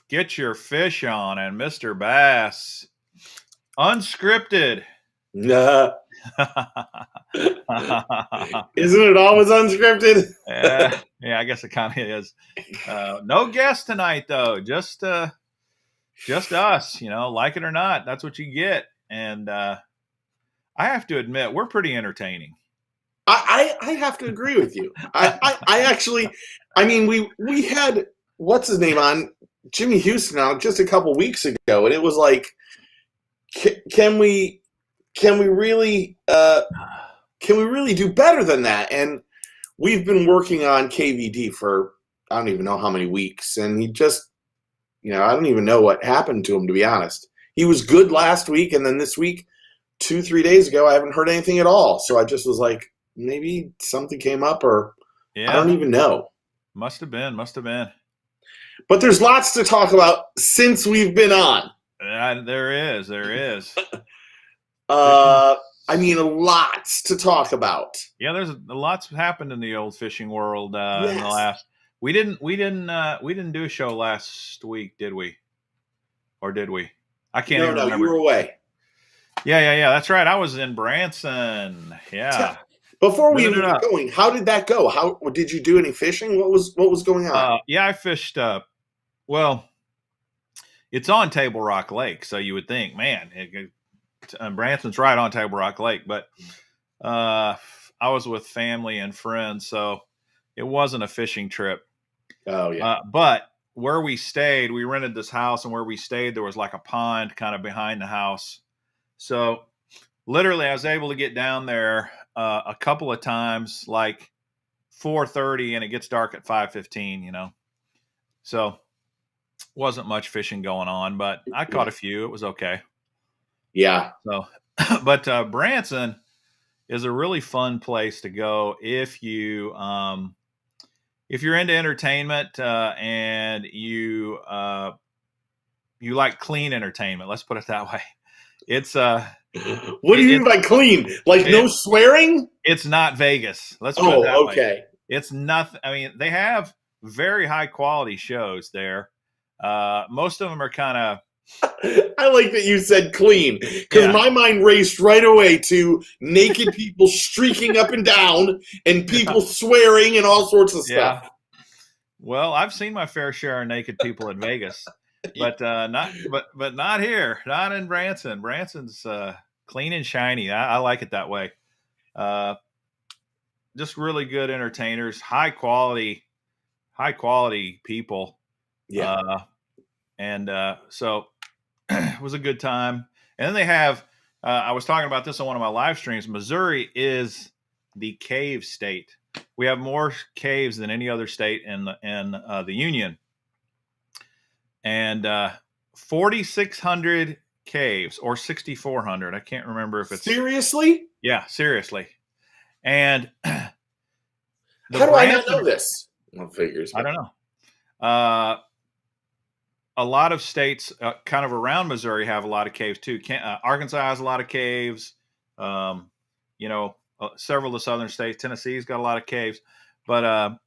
Get Your Fish On and Mr. Bass. Unscripted. Nah. Isn't it always unscripted? Yeah, I guess it kind of is. No guest tonight, though. Just us, like it or not. That's what you get. And I have to admit, we're pretty entertaining. I have to agree with you. I actually, we had, what's his name on, Jimmy Houston on just a couple weeks ago, and it was like, can we really do better than that? And we've been working on KVD for I don't even know how many weeks, and he just, I don't even know what happened to him, to be honest. He was good last week, and then this week, 2-3 days ago, I haven't heard anything at all. So I just was like, maybe something came up, or I don't even know. Must have been. But there's lots to talk about since we've been on. There is. Lots to talk about. Yeah, there's lots happened in the old fishing world in the last. We didn't do a show last week, did we? Or did we? I can't even remember. No, you were away. Yeah. That's right. I was in Branson. Yeah. Before we even get going, how did that go? How did you do any fishing? What was going on? Yeah, I fished. Well, it's on Table Rock Lake, so you would think, man, Branson's right on Table Rock Lake. But I was with family and friends, so it wasn't a fishing trip. Oh yeah. But where we stayed, we rented this house, and where we stayed, there was like a pond kind of behind the house. So literally, I was able to get down there a couple of times, like 4:30, and it gets dark at 5:15. So wasn't much fishing going on, but I caught a few. It was okay. Yeah. So, but Branson is a really fun place to go if you're into entertainment and you like clean entertainment. Let's put it that way. It's what do you mean by clean? Like no swearing? It's not Vegas. Let's put it that way. Okay. It's nothing. I mean, they have very high quality shows there. Most of them are kind of. I like that you said clean, because my mind raced right away to naked people streaking up and down and people swearing and all sorts of stuff. Well, I've seen my fair share of naked people in Vegas, but not here, not in Branson. Branson's clean and shiny. I like it that way. Just really good entertainers, high quality people. Yeah. So it was a good time. And then they have, I was talking about this on one of my live streams. Missouri is the cave state. We have more caves than any other state in the Union. And 4,600 caves, or 6,400. I can't remember if it's seriously. Yeah, seriously. And how do I not know this? Well, figures. I don't know. A lot of states kind of around Missouri have a lot of caves too. Arkansas has a lot of caves. Several of the southern states. Tennessee's got a lot of caves. But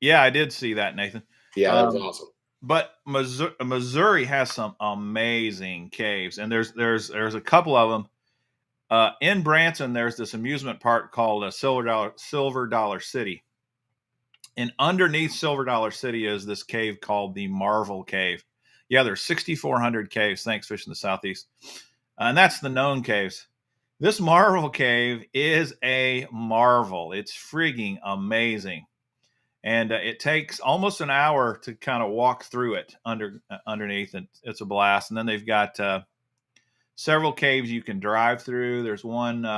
yeah, I did see that, Nathan. Yeah, that was awesome. But Missouri has some amazing caves, and there's a couple of them. In Branson, there's this amusement park called Silver Dollar City. And underneath Silver Dollar City is this cave called the Marvel Cave. Yeah, there's 6,400 caves. Thanks, Fish in the Southeast. And that's the known caves. This Marvel Cave is a marvel. It's frigging amazing. And it takes almost an hour to kind of walk through it underneath. And it's a blast. And then they've got several caves you can drive through. There's one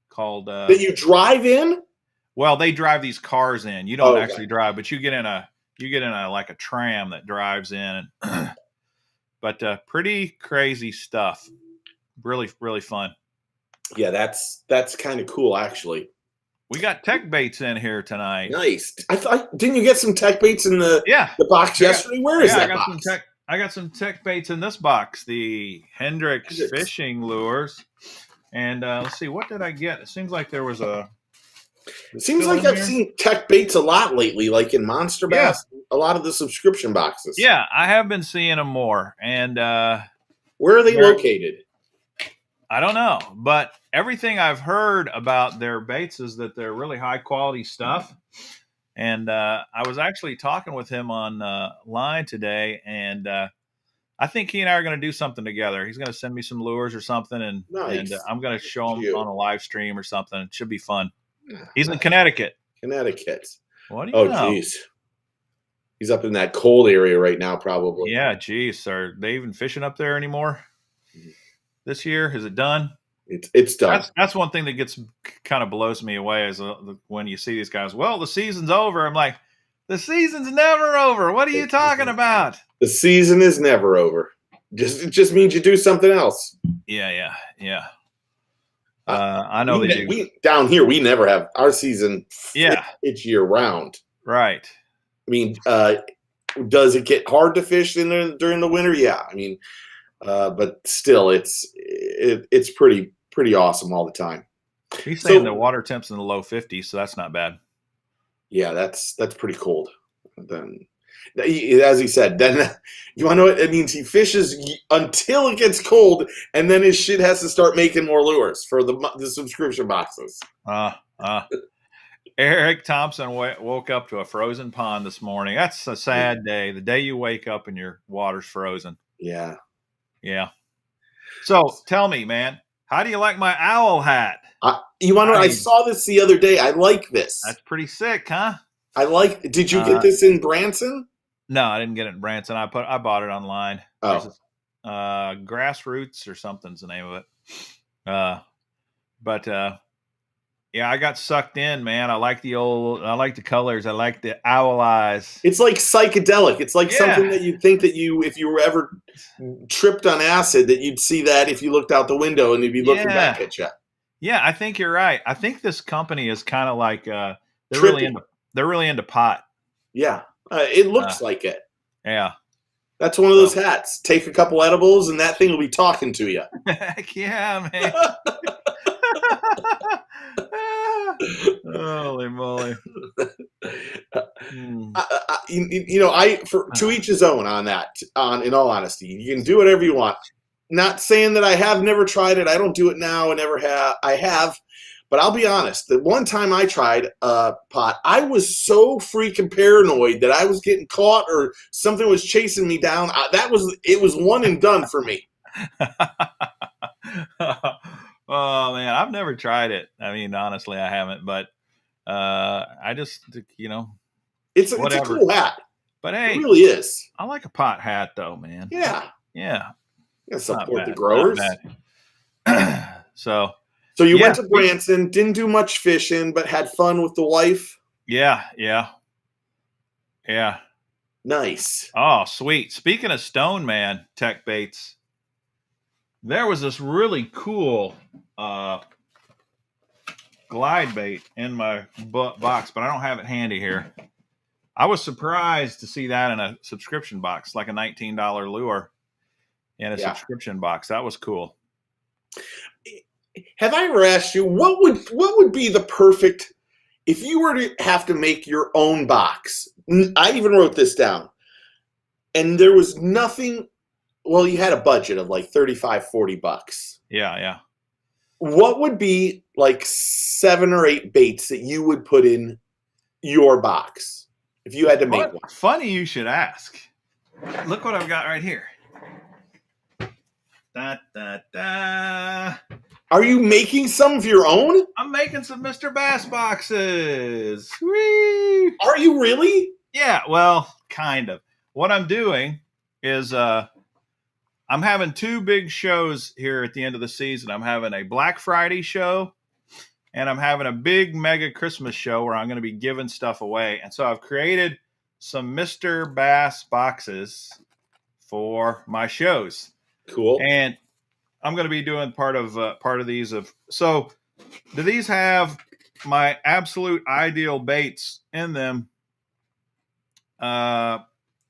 called... that you drive in? Well, they drive these cars in. You don't actually drive, but you get in a like a tram that drives in. But pretty crazy stuff. Really, really fun. Yeah, that's kind of cool, actually. We got tech baits in here tonight. Nice. Didn't you get some tech baits in the box yesterday? Where is that box? I got some tech baits in this box. The Hendrix fishing lures. And let's see, what did I get? It seems like there was a It seems like I've seen tech baits a lot lately, like in Monster Bass, a lot of the subscription boxes. Yeah, I have been seeing them more. And where are they located? I don't know, but everything I've heard about their baits is that they're really high quality stuff. And I was actually talking with him on line today, and I think he and I are going to do something together. He's going to send me some lures or something, and I'm going to show him on a live stream or something. It should be fun. He's in Connecticut. Connecticut. What do you know? Oh, geez. He's up in that cold area right now, probably. Yeah, geez. Are they even fishing up there anymore this year? Is it done? It's done. That's one thing that gets kind of blows me away is when you see these guys. Well, the season's over. I'm like, the season's never over. What are you talking about? The season is never over. It just means you do something else. Yeah. I know they do. We down here, we never have our season. Yeah, it's year round. Right. I mean, does it get hard to fish during the winter? Yeah. I mean, but still, it's pretty awesome all the time. He's saying the water temp's in the low 50s, so that's not bad. Yeah, that's pretty cold. Then, as he said, then you want to know what it means? He fishes until it gets cold, and then his shit has to start making more lures for the subscription boxes. Eric Thompson woke up to a frozen pond this morning. That's a sad day. The day you wake up and your water's frozen. Yeah. So tell me, man, how do you like my owl hat? You want to know? I saw this the other day. I like this. That's pretty sick, huh? Did you get this in Branson? No, I didn't get it in Branson. I bought it online. Oh. Grassroots or something's the name of it. But yeah, I got sucked in, man. I like the colors. I like the owl eyes. It's like psychedelic. It's like something that you'd think that if you were ever tripped on acid, that you'd see that if you looked out the window and you'd be looking back at you. Yeah, I think you're right. I think this company is kind of like they're really into pot. Yeah, it looks like it. Yeah, that's one of those hats. Take a couple edibles, and that thing will be talking to you. Heck yeah, man. Holy moly! To each his own on that. In all honesty, you can do whatever you want. Not saying that I have never tried it. I don't do it now. I never have. I have, but I'll be honest. The one time I tried pot, I was so freaking paranoid that I was getting caught or something was chasing me down. It was one and done for me. Oh man, I've never tried it. I mean, honestly, I haven't. But I just, it's a cool hat. But hey, it really is. I like a pot hat, though, man. Yeah. You support the growers. So you went to Branson, didn't do much fishing, but had fun with the wife. Yeah. Nice. Oh, sweet. Speaking of Stone Man tech baits, there was this really cool glide bait in my box, but I don't have it handy here. I was surprised to see that in a subscription box, like a $19 lure in a subscription box. That was cool. Have I ever asked you what would be the perfect if you were to have to make your own box? I even wrote this down, and there was nothing. Well, you had a budget of like $35-$40. Yeah. What would be like 7 or 8 baits that you would put in your box if you had to make one? Funny you should ask. Look what I've got right here. Are you making some of your own? I'm making some Mr. Bass boxes. Whee! Are you really? Yeah, well, kind of. What I'm doing is I'm having 2 big shows here at the end of the season. I'm having a Black Friday show, and I'm having a big mega Christmas show where I'm going to be giving stuff away. And so I've created some Mr. Bass boxes for my shows. Cool. And I'm going to be doing part of these. So do these have my absolute ideal baits in them?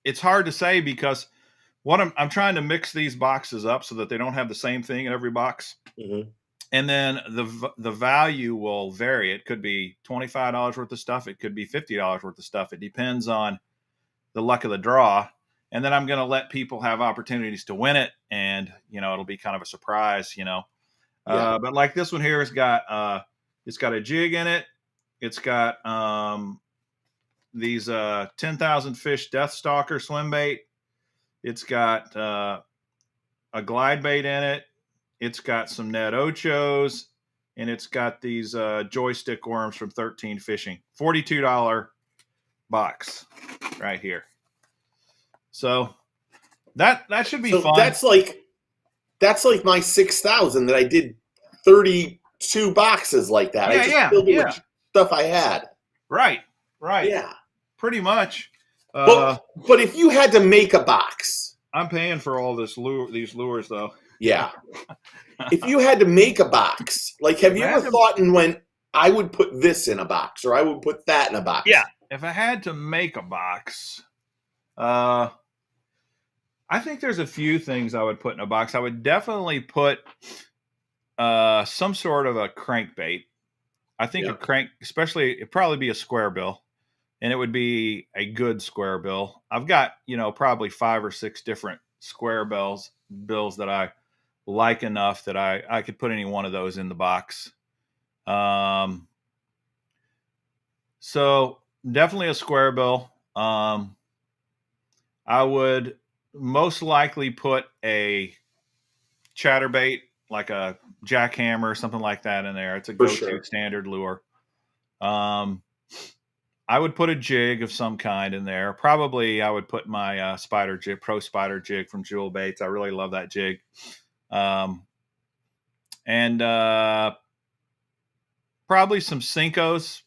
It's hard to say because what I'm trying to mix these boxes up so that they don't have the same thing in every box. Mm-hmm. and then the value will vary. It could be $25 worth of stuff. It could be $50 worth of stuff. It depends on the luck of the draw. And then I'm going to let people have opportunities to win it, and it'll be kind of a surprise. But like this one here, it's got a jig in it. It's got these 10,000 fish Death Stalker swim bait. It's got a glide bait in it. It's got some Ned Ochos, and it's got these joystick worms from 13 Fishing. $42 box right here. So that should be fun. That's like my 6,000 that I did 32 boxes like that. I just filled it with stuff I had. Right. Yeah. Pretty much. But if you had to make a box, I'm paying for all these lures though. Yeah. If you had to make a box, like, have you ever thought and went, I would put this in a box, or I would put that in a box? Yeah. If I had to make a box, I think there's a few things I would put in a box. I would definitely put some sort of a crankbait. I think a crank, especially, it'd probably be a square bill, and it would be a good square bill. I've got, probably 5 or 6 different square bills that I like enough that I could put any one of those in the box. So definitely a square bill. I would most likely put a chatterbait, like a jackhammer or something like that in there. It's a go-to standard lure. I would put a jig of some kind in there. Probably I would put my spider jig, Pro Spider jig from Jewel Baits. I really love that jig. And probably some Cincos.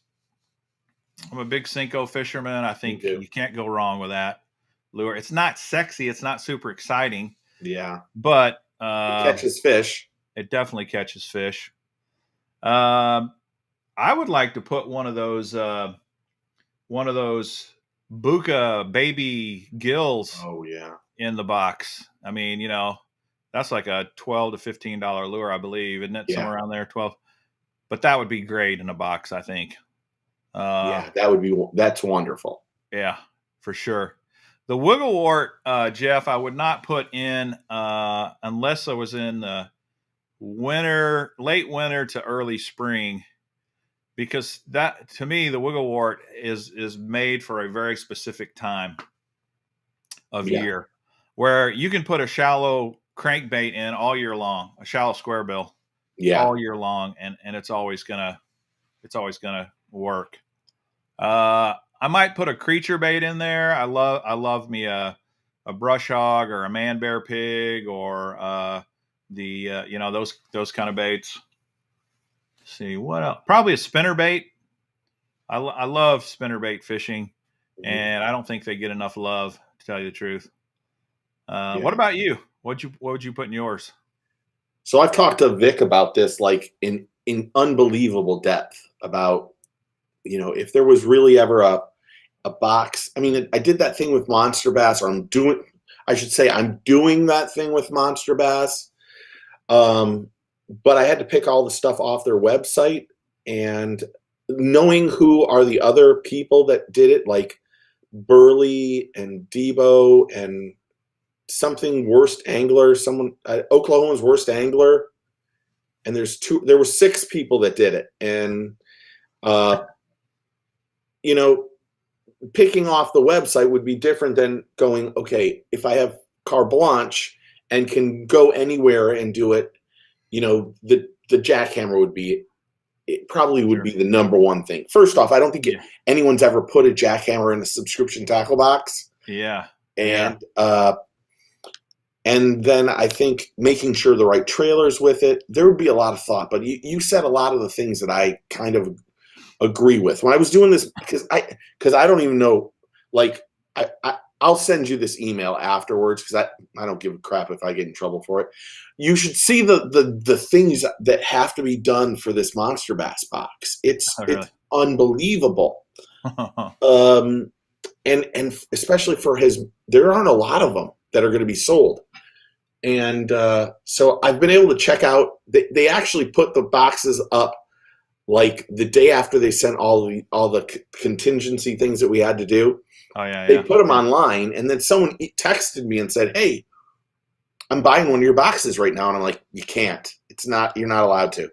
I'm a big Cinco fisherman. I think you can't go wrong with that lure. It's not sexy. It's not super exciting. Yeah. But it catches fish. It definitely catches fish. I would like to put one of those Buka baby gills in the box. I mean, that's like a $12 to $15 lure, I believe. Isn't it somewhere around there? 12. But that would be great in a box, I think. That's wonderful. Yeah, for sure. The wigglewort, Jeff, I would not put in unless I was in the late winter to early spring, because that, to me, the wigglewort is made for a very specific time of year, where you can put a shallow crankbait in all year long, a shallow square bill, all year long, and it's always gonna work. I might put a creature bait in there. I love me a brush hog or a man bear pig or those kind of baits. Let's see what else. Probably a spinner bait. I love spinner bait fishing, and I don't think they get enough love, to tell you the truth. What about you? What would you put in yours? So I've talked to Vic about this, like in unbelievable depth, about if there was really ever a box. I mean, I did that thing with Monster Bass, or I'm doing that thing with Monster Bass. But I had to pick all the stuff off their website, and knowing who are the other people that did it, like Burley and Debo and something worst angler, Oklahoma's worst angler. And there were 6 people that did it. And, picking off the website would be different than going, okay, if I have carte blanche and can go anywhere and do it, the jackhammer would be the number one thing. First off, I don't think anyone's ever put a jackhammer in a subscription tackle box. Yeah. And then I think making sure the right trailers with it, there would be a lot of thought. But you said a lot of the things that I kind of agree with. When I was doing this, because I don't even know, like, I'll send you this email afterwards, because I don't give a crap if I get in trouble for it. You should see the things that have to be done for this Monster Bass box. It's unbelievable. And especially for there aren't a lot of them that are going to be sold. And so I've been able to check out. They actually put the boxes up like the day after they sent all the contingency things that we had to do. Oh yeah, They yeah, put them yeah. online, and then someone texted me and said, "Hey, I'm buying one of your boxes right now," and I'm like, "You can't. It's not. You're not allowed to."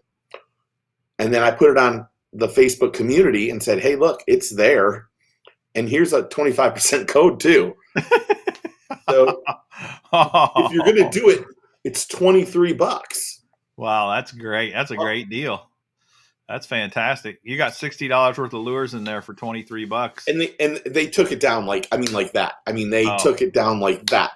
And then I put it on the Facebook community and said, "Hey, look, it's there, and here's a 25% code too." So if you're gonna Oh, do it, it's $23. wow, that's great. That's a great deal. That's fantastic. You got $60 worth of lures in there for 23 bucks. And they took it down like that. I mean, they Oh, took it down like that.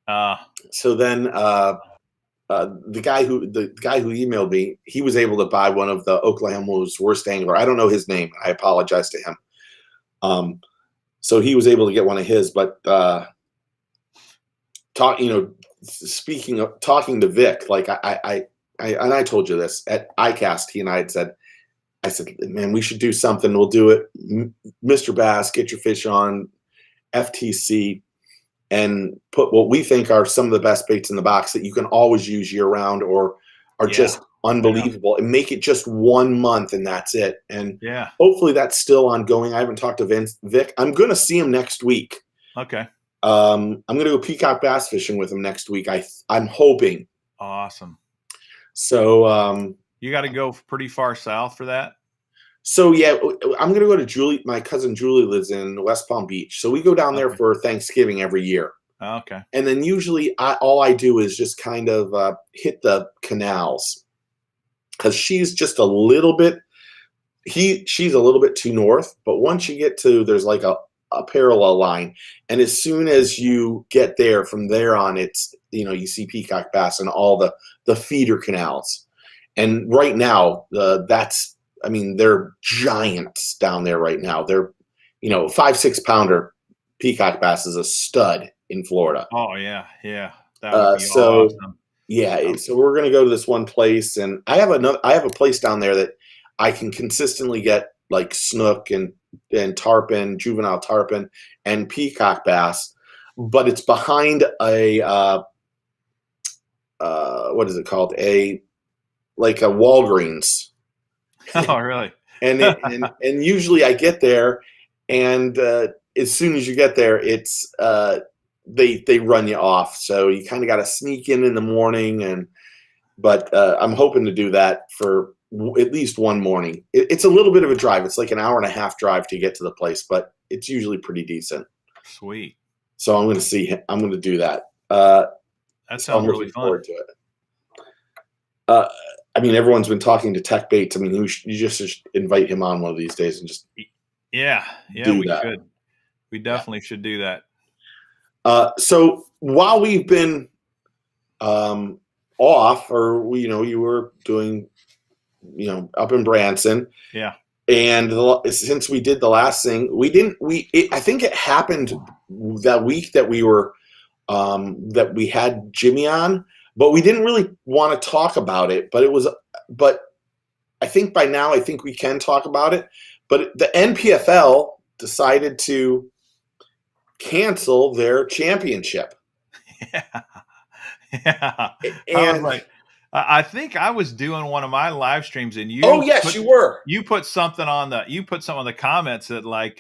uh, So then the guy who emailed me, he was able to buy one of the Oklahoma's worst angler. I don't know his name. I apologize to him. So he was able to get one of his, but speaking of talking to Vic, like I told you this at ICAST, he and I had said, I said, man, we should do something. We'll do it. Mr. Bass, get your fish on, FTC, and put what we think are some of the best baits in the box that you can always use year round or are yeah, just unbelievable, and make it just 1 month and that's it. And yeah. hopefully that's still ongoing. I haven't talked to Vic. I'm going to see him next week. Okay, I'm going to go peacock bass fishing with him next week. I'm hoping. awesome. So You got to go pretty far south for that. So yeah, I'm gonna go to Julie. My cousin Julie lives in West Palm Beach, so we go down there Okay, for Thanksgiving every year. okay. And then usually, all I do is just kind of hit the canals because she's just a little bit. She's a little bit too north, but once you get to there's like a parallel line, and as soon as you get there, from there on, it's you see peacock bass and all the feeder canals. And right now, they're giants down there right now. They're, 5-6 pounder peacock bass is a stud in Florida. Oh yeah, yeah. That would be So awesome. yeah, Um, so we're gonna go to this one place, and I have a place down there that I can consistently get like snook and tarpon, juvenile tarpon, and peacock bass, but it's behind a what is it called? Like a Walgreens. oh really? And usually I get there, and as soon as you get there, it's they run you off. So you kind of got to sneak in the morning, but I'm hoping to do that for at least one morning. It's a little bit of a drive. It's like an hour and a half drive to get to the place, but it's usually pretty decent. Sweet. So I'm going to I'm going to do that. That So I'm sounds really looking fun. forward to it. Uh, I mean, everyone's been talking to Tech Baits. I mean, you just invite him on one of these days and just Yeah, yeah. do We that. should. We Yeah. definitely should do that. So while we've been off, or you were doing, up in Branson, Yeah. and since we did the last thing, we didn't. I think it happened that week that we were that we had Jimmy on, but we didn't really want to talk about it. But I think by now, I think we can talk about it. But the NPFL decided to cancel their championship. Yeah. Yeah. I was And like, I think I was doing one of my live streams, and oh yes, you were. you put something on the comments that like,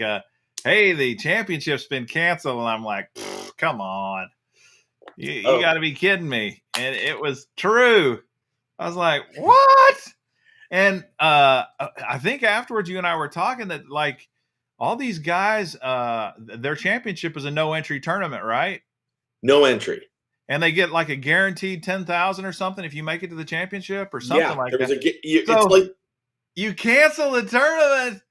hey, the championship's been canceled, and I'm like, come on, you Oh got to be kidding me, and it was true. I was like, what? And I think afterwards, you and I were talking that like all these guys, their championship is a no entry tournament, right? no entry. And they get like a guaranteed 10,000 or something if you make it to the championship or something Yeah, like there was that. it's So like you cancel the tournament.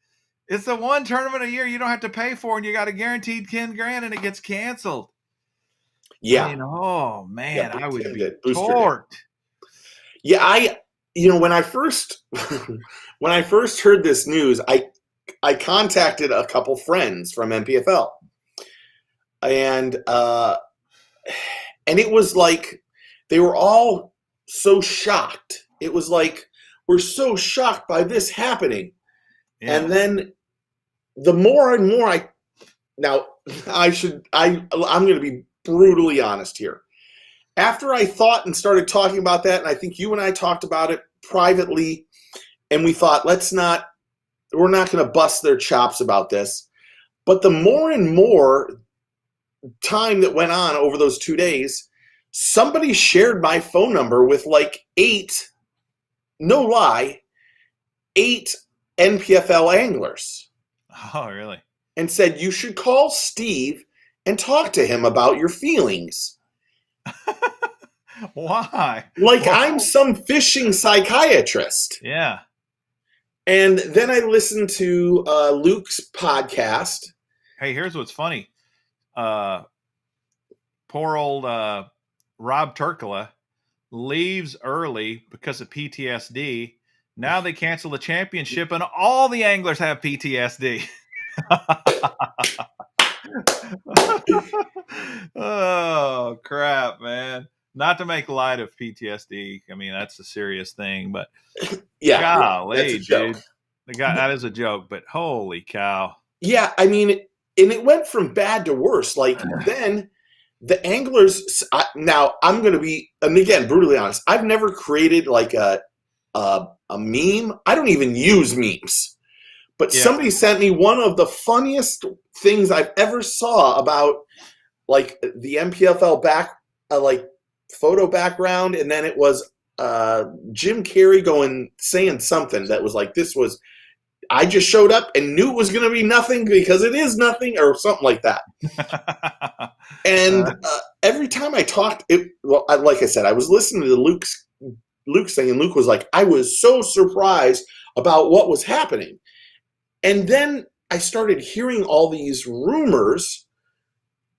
It's the one tournament a year you don't have to pay for, and you got a guaranteed 10 grand, and it gets canceled. I yeah, mean, oh man, I would Tim be did. Booster did. torqued. Yeah, when I first when I first heard this news, I contacted a couple friends from NPFL, and it was like they were all so shocked. It was like, we're so shocked by this happening. Yeah. And then the more and more I'm going to be brutally honest here. after I thought and started talking about that, and I think you and I talked about it privately, and we thought, we're not going to bust their chops about this. But the more and more time that went on over those 2 days, somebody shared my phone number with like 8, no lie, 8 NPFL anglers. Oh, really? And said, you should call Steve and talk to him about your feelings. Why? Like Why? I'm some fishing psychiatrist. Yeah. And then I listened to Luke's podcast. Hey, here's what's funny. Poor old Rob Turkula leaves early because of PTSD. Now they cancel the championship, and all the anglers have PTSD. Oh, crap, man. Not to make light of PTSD. I mean, that's a serious thing, but Yeah, golly, that's a joke. dude. That is a joke, but holy cow. Yeah, I mean, and it went from bad to worse. Like then the anglers. Now I'm going to be, and again, brutally honest. I've never created like a meme. I don't even use memes. But somebody sent me one of the funniest things I've ever saw about like the MPFL like photo background, and then it was Jim Carrey saying something that was like, "This was." I just showed up and knew it was going to be nothing because it is nothing, or something like that. And every time I talked, like I said, I was listening to Luke's thing, and Luke was like, I was so surprised about what was happening. And then I started hearing all these rumors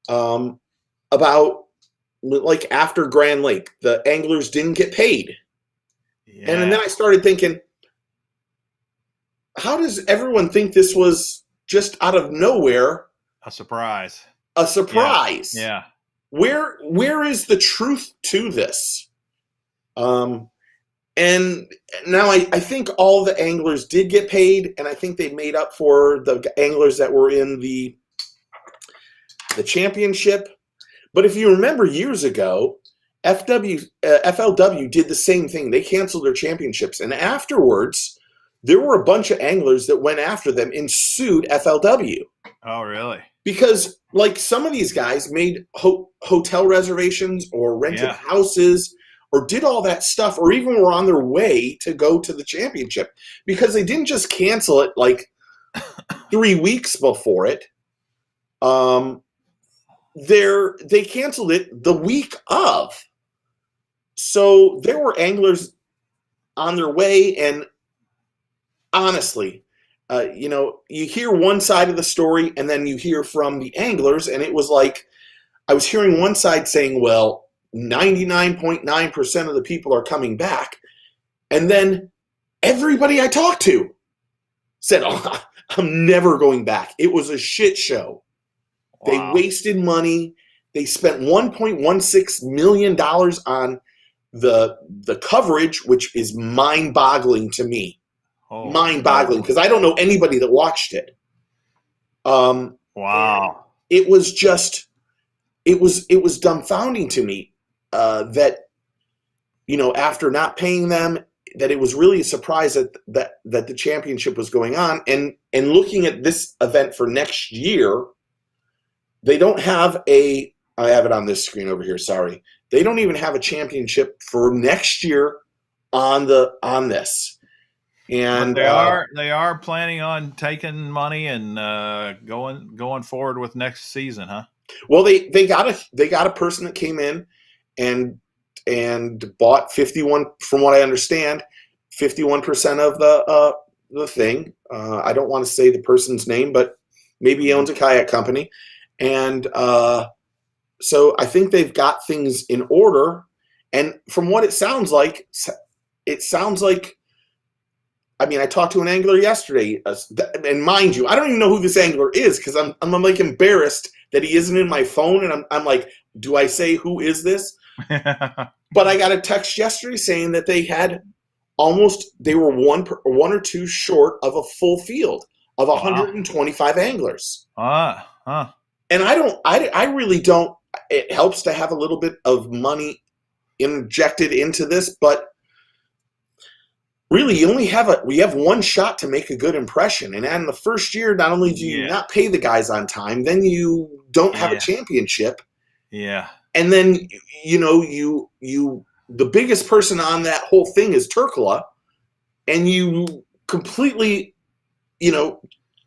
about, like, after Grand Lake, the anglers didn't get paid. Yeah. And then I started thinking, how does everyone think this was just out of nowhere? A surprise. A surprise. Yeah. Where is the truth to this? And now I think all the anglers did get paid, and I think they made up for the anglers that were in the championship. But if you remember years ago, FLW did the same thing. They canceled their championships, and afterwards, there were a bunch of anglers that went after them and sued FLW. Oh, really? Because, like, some of these guys made hotel reservations or rented houses or did all that stuff, or even were on their way to go to the championship, because they didn't just cancel it like 3 weeks before it. They canceled it the week of. So there were anglers on their way, and honestly, you hear one side of the story and then you hear from the anglers, and it was like I was hearing one side saying, well, 99.9% of the people are coming back. And then everybody I talked to said, oh, I'm never going back. It was a shit show. Wow. They wasted money. They spent $1.16 million on the coverage, which is mind-boggling to me. Oh, mind-boggling, because I don't know anybody that watched it. Wow. It was just, it was dumbfounding to me that, after not paying them, that it was really a surprise that the championship was going on. And looking at this event for next year, they don't have I have it on this screen over here, sorry. They don't even have a championship for next year on this. And they are planning on taking money and going forward with next season, huh? Well, they got a person that came in and bought 51, from what I understand, 51% of the thing. I don't want to say the person's name, but maybe he owns a kayak company, and so I think they've got things in order. And from what it sounds like. I mean, I talked to an angler yesterday, and mind you, I don't even know who this angler is, because I'm like embarrassed that he isn't in my phone, and I'm like, do I say who is this? But I got a text yesterday saying that they were one or two short of a full field of 125 anglers. And I really don't. It helps to have a little bit of money injected into this, but really, we have one shot to make a good impression. And in the first year, not only do you Yeah. not pay the guys on time, then you don't have a Yeah. championship. Yeah. And then the biggest person on that whole thing is Turkula, and you completely,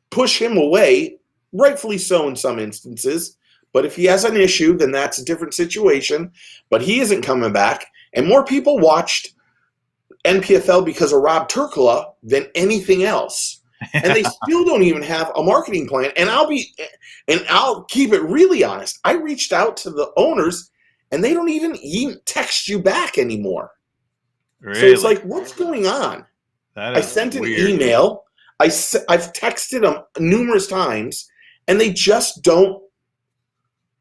push him away, rightfully so in some instances. But if he has an issue, then that's a different situation. But he isn't coming back. And more people watched NPFL because of Rob Turkula than anything else. And they still don't even have a marketing plan. And I'll keep it really honest. I reached out to the owners and they don't even text you back anymore. Really? So it's like, what's going on? That I is sent an weird. email. I've texted them numerous times, and they just don't.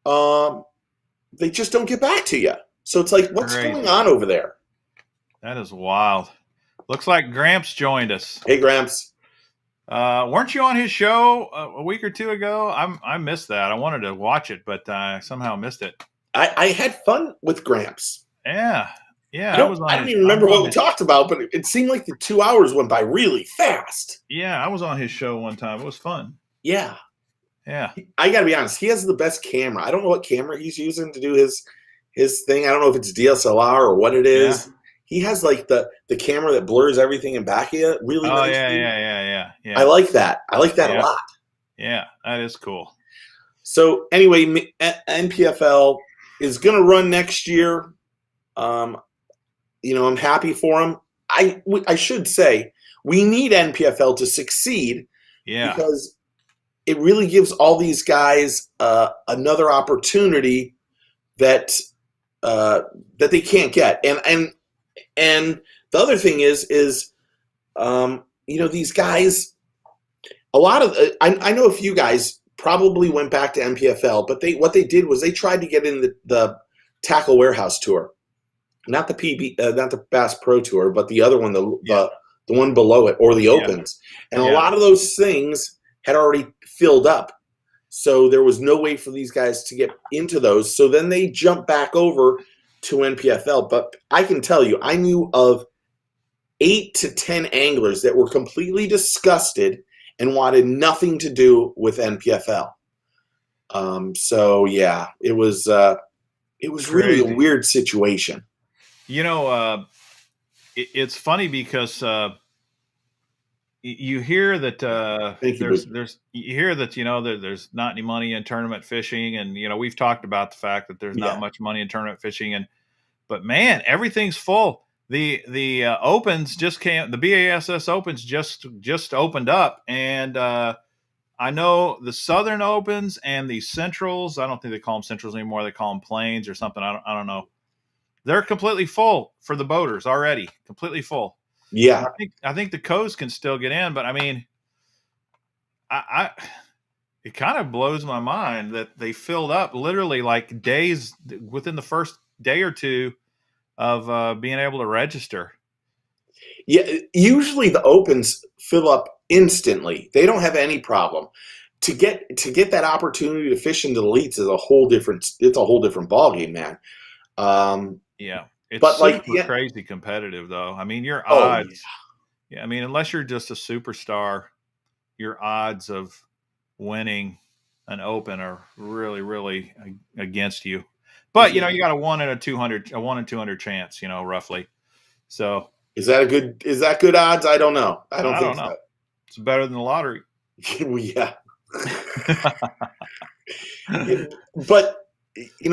They just don't get back to you. So it's like, what's Crazy. going on over there? That is wild. Looks like Gramps joined us. Hey, Gramps. Weren't you on his show a week or two ago? I missed that. I wanted to watch it, but I somehow missed it. I had fun with Gramps. Yeah. Yeah, I don't even remember what we talked about, but it seemed like the 2 hours went by really fast. Yeah, I was on his show one time. It was fun. Yeah. Yeah. I got to be honest. He has the best camera. I don't know what camera he's using to do his thing. I don't know if it's DSLR or what it is. Yeah. He has like the camera that blurs everything in back of it. Really nice. Yeah. I like that. I like that a lot. Yeah, that is cool. So anyway, NPFL is going to run next year. I'm happy for him. I should say we need NPFL to succeed. Yeah. Because it really gives all these guys another opportunity that they can't get. And the other thing is these guys. A lot of I know a few guys probably went back to NPFL, but what they did was they tried to get in the Tackle Warehouse Tour. Not the not the Bass Pro Tour, but the other one, the one below it, or the Opens. And a lot of those things had already filled up. So there was no way for these guys to get into those. So then they jumped back over to NPFL. But I can tell you, I knew of 8 to 10 anglers that were completely disgusted and wanted nothing to do with NPFL. So yeah, it was really a weird situation. It's funny because you hear that you hear that there's not any money in tournament fishing, and we've talked about the fact that there's not much money in tournament fishing, but man, everything's full. The opens just came. The BASS Opens just opened up, and I know the Southern Opens and the Centrals. I don't think they call them Centrals anymore. They call them Plains or something. I don't know. They're completely full for the boaters already. Completely full. Yeah, I think the coast can still get in, but I mean, it kind of blows my mind that they filled up literally like days within the first day or two of being able to register. Yeah, usually the Opens fill up instantly. They don't have any problem. To get that opportunity to fish into the elites is a whole different ballgame, man. Yeah, it's super crazy competitive, though. I mean, your odds. I mean, unless you're just a superstar, your odds of winning an Open are really, really against you. But you got a 1 in 200 chance, roughly. So is that good odds? I don't know. I don't think so. It's better than the lottery. Well, yeah. But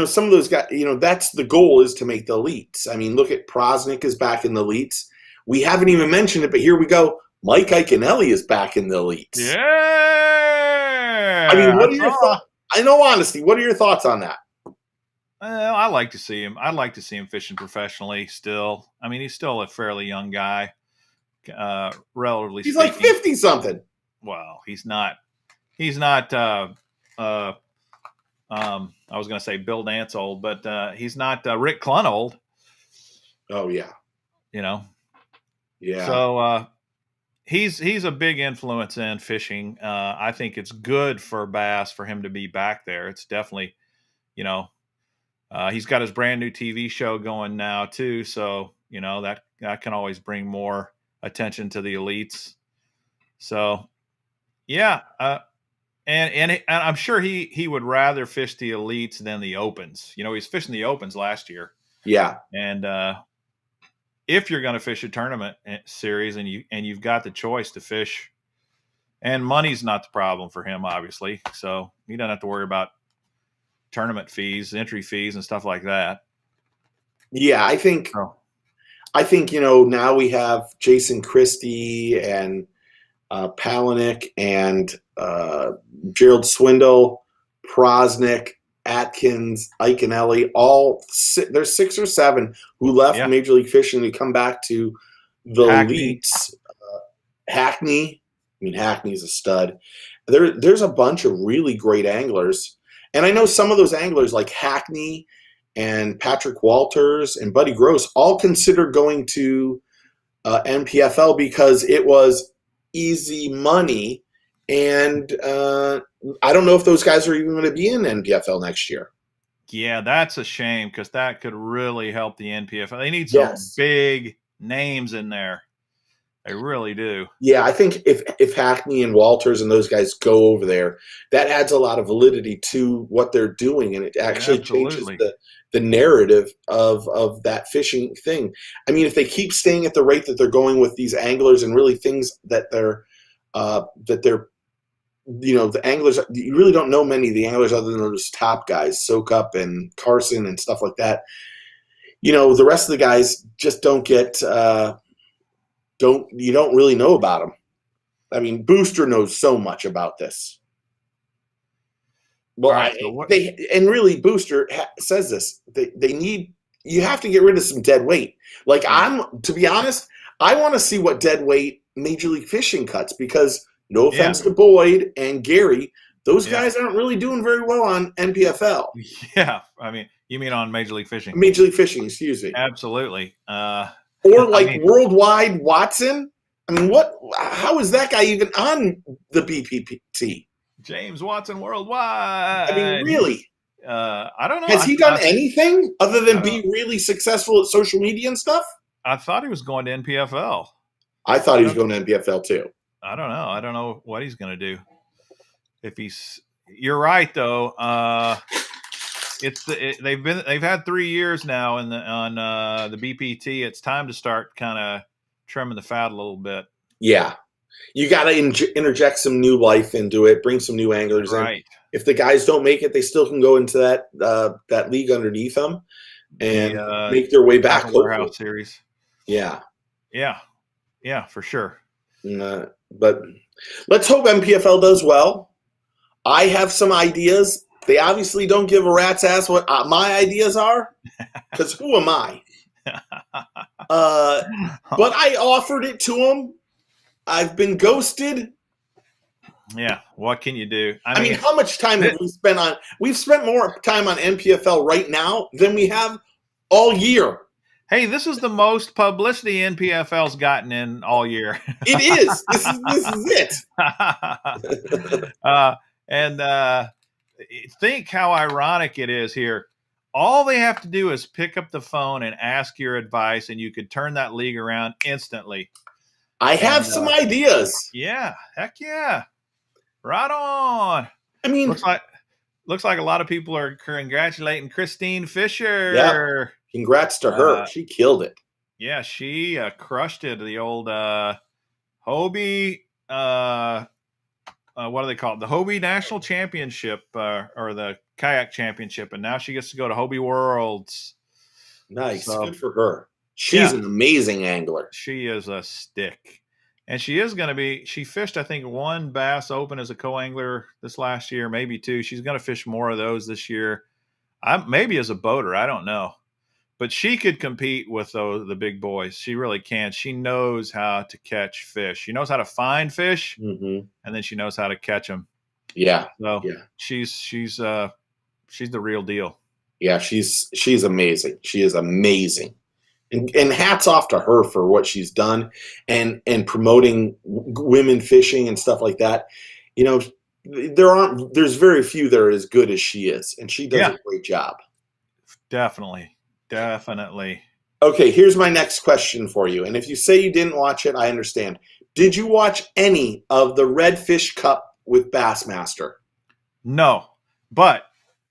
some of those guys, that's the goal, is to make the elites. I mean, look at Prosnick is back in the elites. We haven't even mentioned it, but here we go. Mike Iaconelli is back in the elites. Yeah. I mean, what are your thoughts? I know, honestly, what are your thoughts on that? Well, I like to see him. I'd like to see him fishing professionally still. I mean, he's still a fairly young guy, relatively He's speaking. like 50 something. Well, he's not. I was going to say Bill Dance old, but he's not Rick Clunn old. Oh yeah. Yeah. So he's a big influence in fishing. I think it's good for bass for him to be back there. It's definitely, He's got his brand new TV show going now too, so that can always bring more attention to the elites. So yeah, and I'm sure he would rather fish the elites than the opens. He's fishing the opens last year, Yeah. and if you're going to fish a tournament series and you've got the choice to fish, and money's not the problem for him, obviously, so he doesn't have to worry about tournament fees, entry fees, and stuff like that. Yeah, I think now we have Jason Christie and Palaniuk and Gerald Swindle, Prosnick, Atkins, Iconelli, there's 6 or 7 who left Major League Fishing to come back to the elites. Hackney, Hackney's a stud. There's a bunch of really great anglers, and I know some of those anglers like Hackney and Patrick Walters and Buddy Gross all considered going to NPFL because it was easy money, and I don't know if those guys are even going to be in NPFL next year. Yeah, that's a shame because that could really help the NPFL. They need some big names in there. They really do. Yeah, I think if Hackney and Walters and those guys go over there, that adds a lot of validity to what they're doing, and it actually changes the narrative of that fishing thing. I mean, if they keep staying at the rate that they're going with these anglers and really things that they're the anglers, you really don't know many of the anglers other than those top guys, Soak Up and Carson and stuff like that. The rest of the guys just don't get you don't really know about them. I mean, Booster knows so much about this. Well, really Booster says this. You have to get rid of some dead weight. Like to be honest, I want to see what dead weight Major League Fishing cuts because no offense to Boyd and Gary, those guys aren't really doing very well on NPFL. Yeah, I mean, you mean on Major League Fishing? Major League Fishing, excuse me. Absolutely. Or Worldwide Watson. I mean, how is that guy even on the BPT? James Watson Worldwide. I mean, really? I don't know. Has he done anything other than be really successful at social media and stuff? I thought he was going to NPFL. I thought he was going to NPFL too. I don't know. I don't know what he's going to do. You're right though. They've had 3 years now on the BPT. It's time to start kind of trimming the fat a little bit. Yeah, you got to interject some new life into it, bring some new anglers in. If the guys don't make it, they still can go into that league underneath them and make their way back. Warehouse series. Yeah, for sure. But let's hope NPFL does well. I have some ideas. They obviously don't give a rat's ass what my ideas are, because who am I? But I offered it to them. I've been ghosted. Yeah, what can you do? I mean, how much time have we spent on? We've spent more time on NPFL right now than we have all year. Hey, this is the most publicity NPFL's gotten in all year. It is. This is it. And think how ironic it is here. All they have to do is pick up the phone and ask your advice, and you could turn that league around instantly. I have some ideas. Yeah, heck yeah. Right on. I mean, looks like a lot of people are congratulating Christine Fisher. Yeah. Congrats to her. She killed it. Yeah, she crushed it. The old Hobie, what do they call it? The Hobie National Championship or the Kayak Championship. And now she gets to go to Hobie Worlds. Nice. So, good for her. She's an amazing angler. She is a stick. And she is going to be – she fished, I think, 1 Bass Open as a co-angler this last year, maybe 2. She's going to fish more of those this year. Maybe as a boater. I don't know. But she could compete with the big boys. She really can. She knows how to catch fish. She knows how to find fish, and then she knows how to catch them. Yeah. So she's the real deal. Yeah, she's amazing. She is amazing. And hats off to her for what she's done and promoting women fishing and stuff like that. You know, there's very few that are as good as she is, and she does a great job. Definitely. Definitely. Okay, here's my next question for you. And if you say you didn't watch it, I understand. Did you watch any of the Redfish Cup with Bassmaster? No, but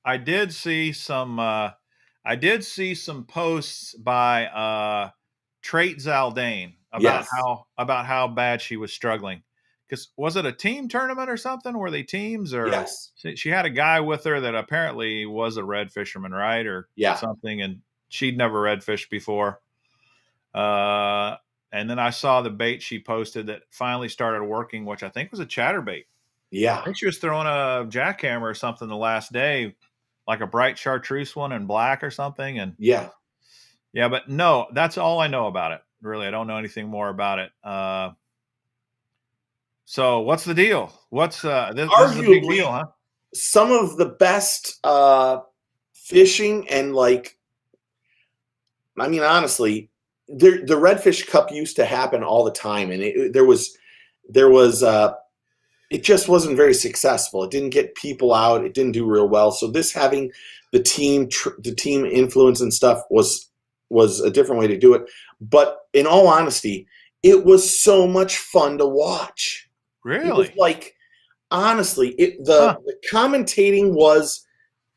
I did see some. I did see some posts by Trait Zaldane Yes. about how bad she was struggling. Because was it a team tournament or something? Were they teams or Yes. she had a guy with her that apparently was a red fisherman, right, or Yeah. something, and she'd never red fished before. Uh, and then I saw the bait she posted that finally started working, which I think was a chatterbait. I Yeah. think she was throwing a jackhammer or something the last day, like a bright chartreuse one in black or something. And Yeah. yeah, but no, that's all I know about it. Really, I don't know anything more about it. So what's the deal? What's this is a big deal, Arguably, huh? some of the best fishing and like, I mean, honestly, the Redfish Cup used to happen all the time, and there was it just wasn't very successful. It didn't get people out. It didn't do real well. So this having the team influence and stuff was a different way to do it. But in all honesty, it was so much fun to watch. It was Really? like honestly, Huh? the commentating was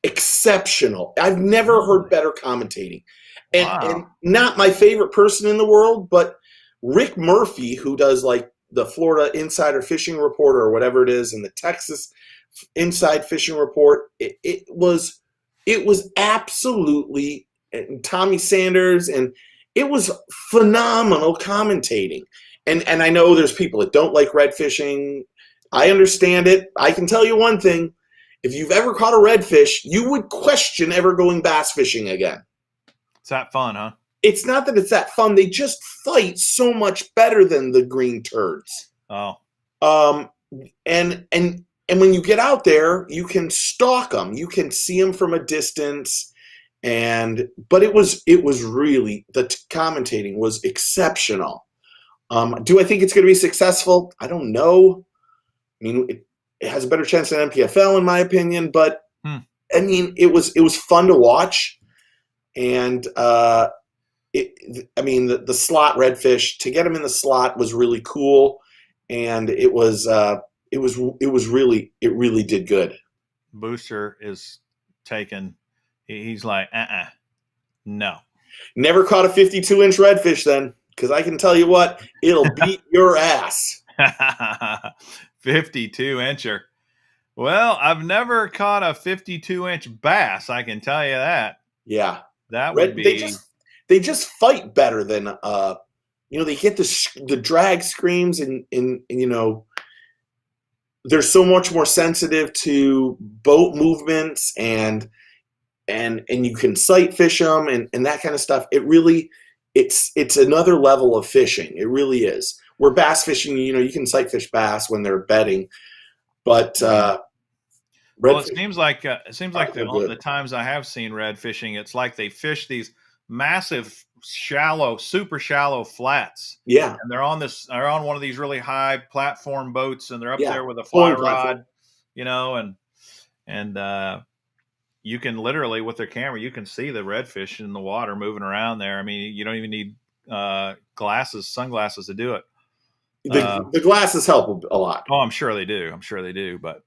exceptional. I've never heard Really? better commentating. And Wow. not my favorite person in the world, but Rick Murphy, who does like the Florida Insider Fishing Report or whatever it is, and the Texas Inside Fishing Report, it was absolutely, and Tommy Sanders, and it was phenomenal commentating. And I know there's people that don't like red fishing. I understand it. I can tell you one thing: if you've ever caught a redfish, you would question ever going bass fishing again. It's that fun, huh? It's not that it's that fun. They just fight so much better than the green turds. Oh, Um, and when you get out there, you can stalk them. You can see them from a distance. But it was really commentating was exceptional. Do I think it's going to be successful? I don't know. I mean, it has a better chance than MPFL in my opinion, but hmm. I mean, it was fun to watch, and I mean, the slot redfish to get him in the slot was really cool, and it really did good. Booster is taken. He's like, no. Never caught a 52-inch redfish then, because I can tell you what, it'll beat your ass. 52 incher. Well, I've never caught a 52-inch bass. I can tell you that. Yeah, That would red. They be. just fight better than they get the drag screams and they're so much more sensitive to boat movements and you can sight fish them and that kind of stuff. It's another level of fishing. It really is. Where bass fishing, you can sight fish bass when they're bedding, but Well, it redfish seems are like so the good. times I have seen red fishing, it's like they fish these massive, shallow, super shallow flats, Yeah, and they're on one of these really high platform boats, and they're up yeah. there with a fly Pulling platform. rod, and you can literally with their camera you can see the redfish in the water moving around there. I mean, you don't even need sunglasses to do it. The glasses help a lot. Oh, I'm sure they do. I'm sure they do, but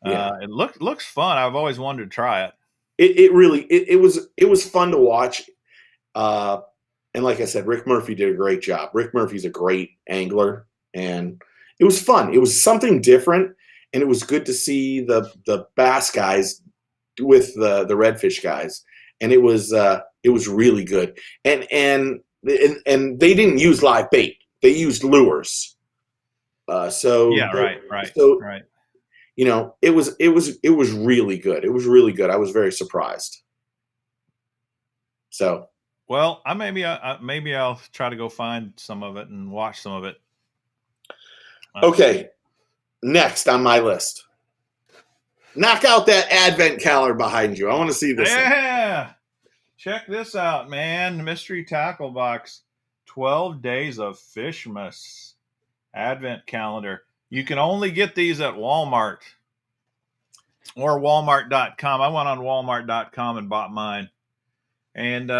Yeah. it looks fun. I've always wanted to try it. It really it was fun to watch. Uh, and like I said, Rick Murphy did a great job. Rick Murphy's a great angler, and it was fun. It was something different, and it was good to see the bass guys with the redfish guys, and it was really good. And they didn't use live bait; they used lures. So Yeah, right, right, so right. it was really good. It was really good. I was very surprised. So Well, maybe I'll try to go find some of it and watch some of it. okay, next on my list. Knock out that advent calendar behind you. I want to see this thing. Yeah, check this out, man. Mystery tackle box, 12 days of Fishmas advent calendar. You can only get these at Walmart. or Walmart.com. I went on Walmart.com and bought mine. And,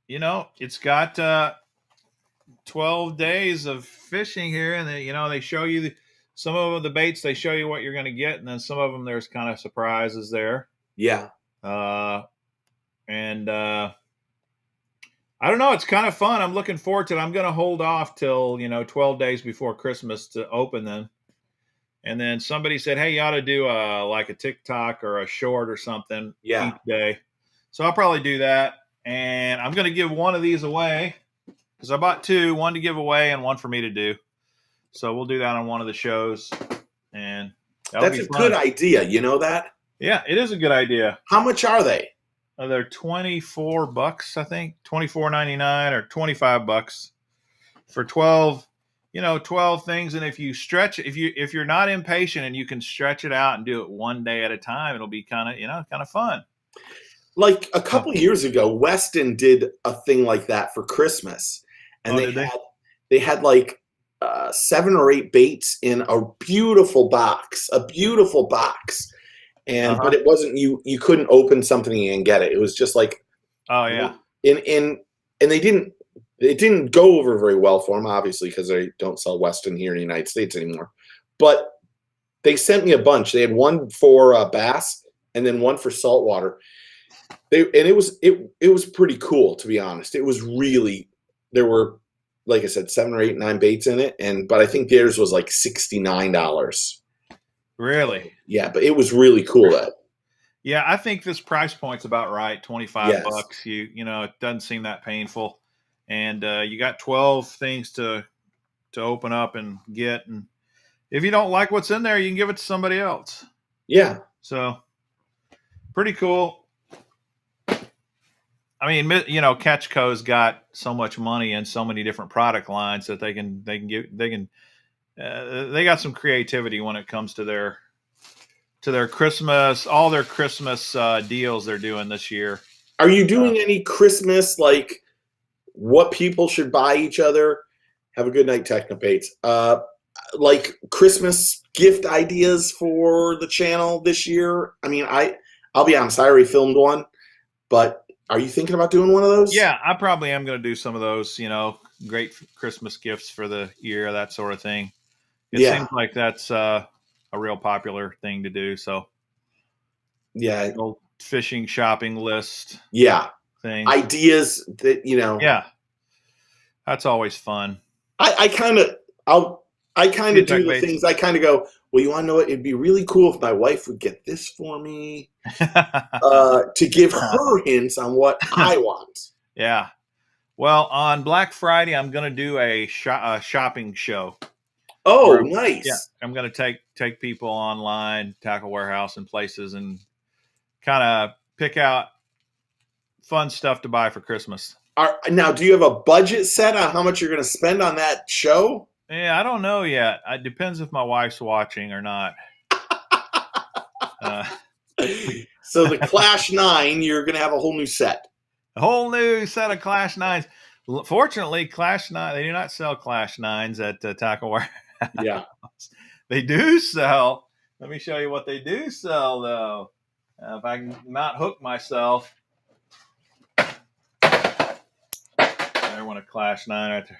it's got 12 days of fishing here. And, they show you some of the baits, they show you what you're going to get. And then some of them, there's kind of surprises there. Yeah. And I don't know. It's kind of fun. I'm looking forward to it. I'm going to hold off till, 12 days before Christmas to open them. And then somebody said, hey, you ought to do like a TikTok or a short or something each day. So I'll probably do that. And I'm going to give one of these away because I bought two, one to give away and one for me to do. So we'll do that on one of the shows. And that's a good idea. You know that? Yeah, it is a good idea. How much are they? They're $24, I think, $24.99 or $25 for 12. 12 things. And if you stretch, if you're not impatient and you can stretch it out and do it one day at a time, it'll be kind of fun. Like a couple years ago, Weston did a thing like that for Christmas, and they had like 7 or 8 baits in a beautiful box, and but it wasn't you couldn't open something and get it. It was just like, oh yeah, and it didn't go over very well for them, obviously, because they don't sell Weston here in the United States anymore. But they sent me a bunch. They had one for bass and then one for saltwater. It was pretty cool, to be honest. It was really, there were, like I said, 7 or 8, 9 baits in it, but I think theirs was like $69. Really? Yeah, but it was really cool. Yeah, I think this price point's about right. $25. It doesn't seem that painful. And you got 12 things to open up and get. And if you don't like what's in there, you can give it to somebody else. Yeah. So pretty cool. I mean, Catchco's got so much money and so many different product lines that they got some creativity when it comes to their Christmas, all their Christmas deals they're doing this year. Are you doing any Christmas, like what people should buy each other? Have a good night, Technopates. Like Christmas gift ideas for the channel this year? I mean, I'll be honest, I already filmed one, but are you thinking about doing one of those? Yeah, I probably am going to do some of those, great Christmas gifts for the year, that sort of thing. It seems like that's a real popular thing to do. So, yeah, fishing shopping list. Yeah, thing. Ideas that Yeah, that's always fun. I kind of do the things. I kind of go, well, you want to know what? It'd be really cool if my wife would get this for me to give her hints on what I want. Yeah. Well, on Black Friday, I'm going to do a shopping show. Oh, nice. Yeah, I'm going to take people online, Tackle Warehouse and places, and kind of pick out fun stuff to buy for Christmas. Now, do you have a budget set on how much you're going to spend on that show? Yeah, I don't know yet. It depends if my wife's watching or not. So the Clash 9, you're going to have a whole new set. A whole new set of Clash 9s. Fortunately, Clash 9, they do not sell Clash 9s at Tackle Warehouse. Yeah. They do sell. Let me show you what they do sell, though. If I can not hook myself. There went a Clash 9 right there.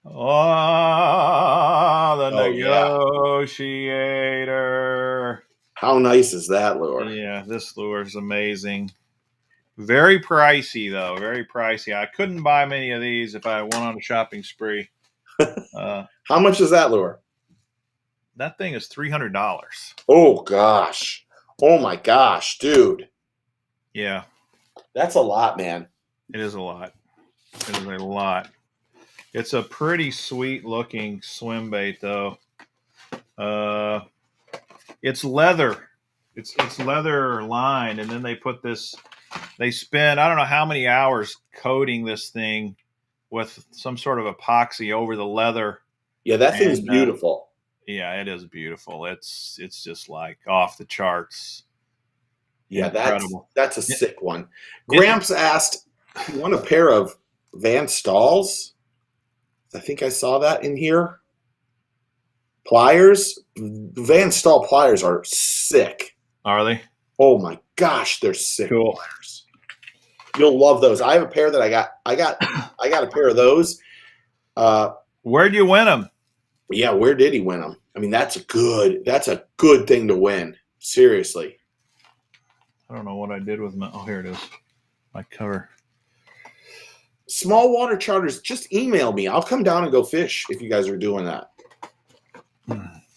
Oh, the negotiator. Yeah. How nice is that lure? Yeah, this lure is amazing. Very pricey, though. Very pricey. I couldn't buy many of these if I went on a shopping spree. How much is that lure? That thing is $300. Oh, gosh. Oh, my gosh, dude. Yeah. That's a lot, man. It is a lot. It is a lot. It's a pretty sweet looking swim bait, though. It's leather. It's leather lined, and then they put this. They spend I don't know how many hours coating this thing with some sort of epoxy over the leather. Yeah, that thing's beautiful. Yeah, it is beautiful. It's just like off the charts. Yeah, that's a sick one. Gramps asked, "You want a pair of Van Stalls?" I think I saw that in here. pliers. Van Stahl pliers are sick. Are they? Oh my gosh, they're sick Cool. pliers. You'll love those. I have a pair that I got a pair of those. Where'd you win them? Yeah, where did he win them? I mean, that's a good thing to win. Seriously. I don't know what I did with my. Oh, here it is. My cover. Small water charters, just email me. I'll come down and go fish if you guys are doing that.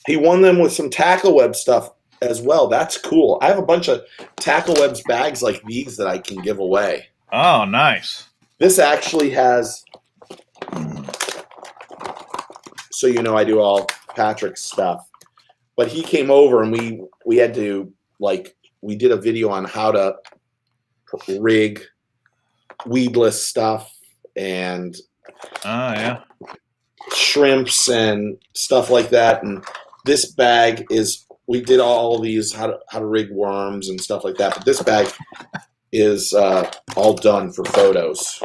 He won them with some Tackle Web stuff as well. That's cool. I have a bunch of Tackle Webs bags like these that I can give away. Oh, nice. This actually has, so you know I do all Patrick's stuff. But he came over and we had to, like, we did a video on how to rig weedless stuff and shrimps and stuff like that. And this bag is, we did all these how to rig worms and stuff like that. But this bag is all done for photos.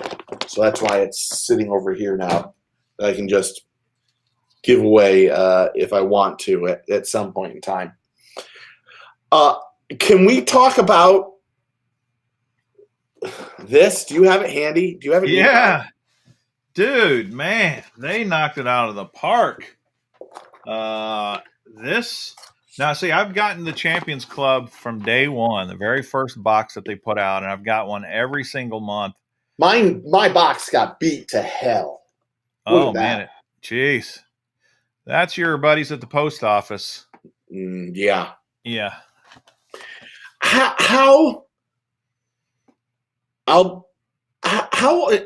So that's why it's sitting over here now. That I can just give away if I want to at some point in time. Can we talk about this? Do you have it handy? Do you have it? Yeah. Dude, man, they knocked it out of the park. This now, see, I've gotten the Champions Club from day one, the very first box that they put out, and I've got one every single month. My box got beat to hell. Oh man, jeez, that's your buddies at the post office. Yeah. How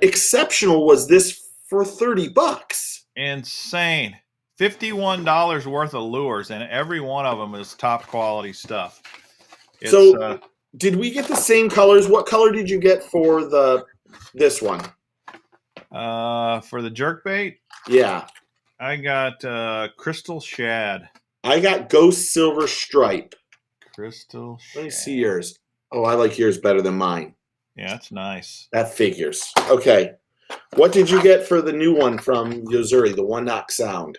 exceptional was this for $30? Insane. $51 worth of lures, and every one of them is top quality stuff. So, did we get the same colors? What color did you get for this one? For the jerkbait? Yeah. I got crystal shad. I got ghost silver stripe. Crystal shad. Let me see yours. Oh, I like yours better than mine. Yeah, that's nice. That figures. Okay. What did you get for the new one from Yozuri, the One Knock Sound?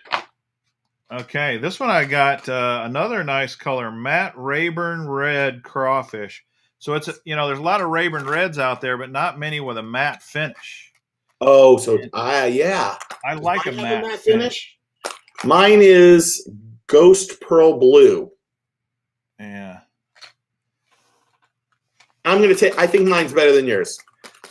Okay, this one I got another nice color, matte Rayburn red crawfish. So it's, there's a lot of Rayburn reds out there, but not many with a matte finish. Oh, so yeah. I like a matte finish. Mine is Ghost Pearl Blue. Yeah. I think mine's better than yours.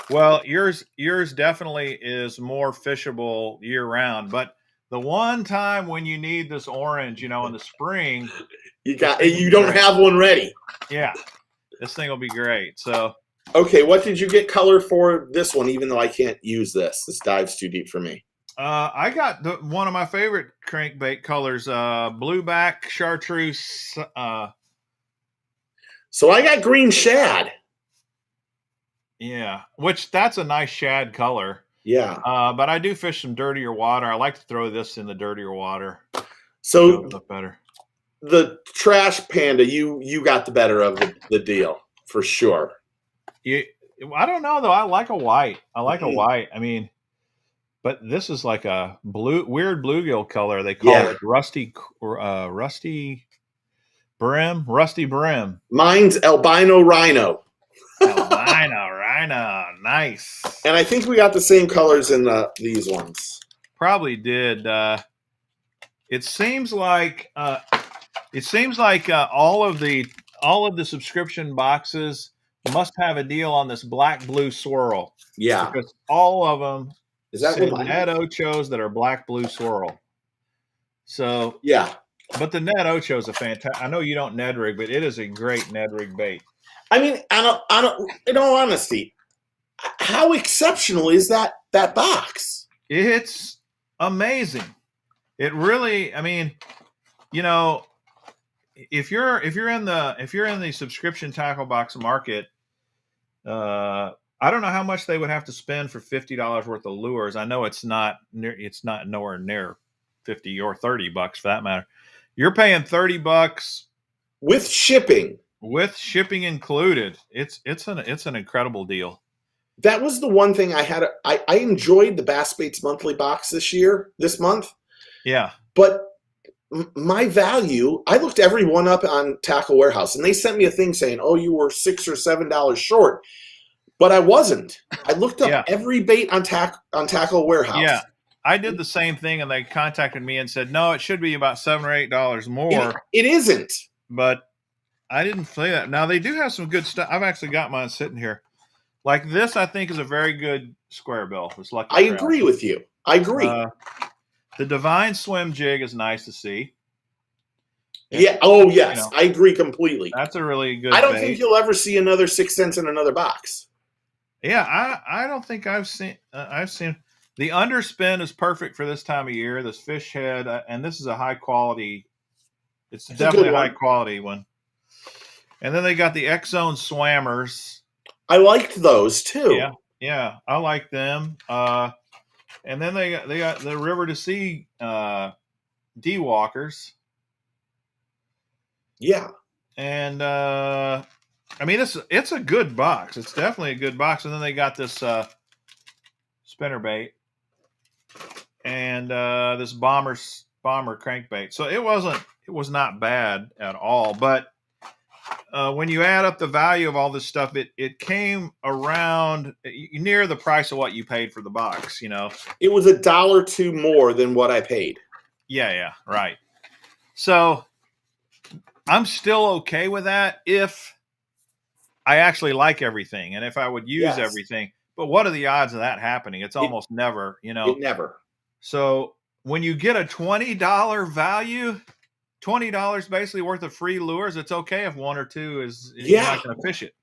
Well, yours definitely is more fishable year round, but the one time when you need this orange, in the spring, you don't have one ready. Yeah. This thing will be great. So, okay, what did you get color for this one, even though I can't use this? This dives too deep for me. I got one of my favorite crankbait colors, blueback chartreuse. So I got green shad. Yeah, which that's a nice shad color. Yeah. But I do fish some dirtier water. I like to throw this in the dirtier water. So look better. The trash panda, you got the better of the deal for sure. I don't know though. I like a white. I white. I mean, but this is like a weird bluegill color. They call it rusty brim. Mine's albino rhino. Albino rhino, nice. And I think we got the same colors in these ones. Probably did. It seems like all of the subscription boxes must have a deal on this black blue swirl. Yeah, because all of them is that net ochos that are black blue swirl. So yeah, but the net ocho is a fantastic. I know you don't Ned rig, but it is a great Ned rig bait. I mean, in all honesty, how exceptional is that box? It's amazing. It really, I mean, if you're in the subscription tackle box market, I don't know how much they would have to spend for $50 worth of lures. I know it's not nowhere near 50 or $30 for that matter. You're paying $30 with shipping. With shipping included. It's an incredible deal. That was the one thing I had. I enjoyed the Bass Baits monthly box this month. Yeah. But my value, I looked every one up on Tackle Warehouse, and they sent me a thing saying, "Oh, you were $6 or $7 short," but I wasn't. I looked up Yeah. every bait on Tackle Warehouse. Yeah. I did the same thing, and they contacted me and said, no, it should be about $7 or $8 more. It isn't. But I didn't say that. Now, they do have some good stuff. I've actually got mine sitting here. Like this, I think, is a very good square bill. It's Lucky I Trout. agree with you. I agree. The Divine Swim jig is nice to see. Yeah. Oh, yes. I agree completely. That's a really good I don't bait. think you'll ever see another 6 cents in another box. Yeah, I don't think I've seen the underspin is perfect for this time of year. This fish head, and this is a high quality. It's definitely a high quality one. And then they got the X Zone Swammers. I liked those too. Yeah, I like them. And then they got the River to Sea D Walkers. Yeah. And I mean, it's a good box. It's definitely a good box. And then they got this spinner bait and this bomber crankbait. So it was not bad at all. But when you add up the value of all this stuff, it came around near the price of what you paid for the box. You know, it was $1 or $2 more than what I paid. Yeah, right. So I'm still okay with that if I actually like everything and if I would use everything. But what are the odds of that happening? It's almost never, you know. It never. So when you get a $20 value, $20 basically worth of free lures, it's okay if one or two is you're not going to fish it.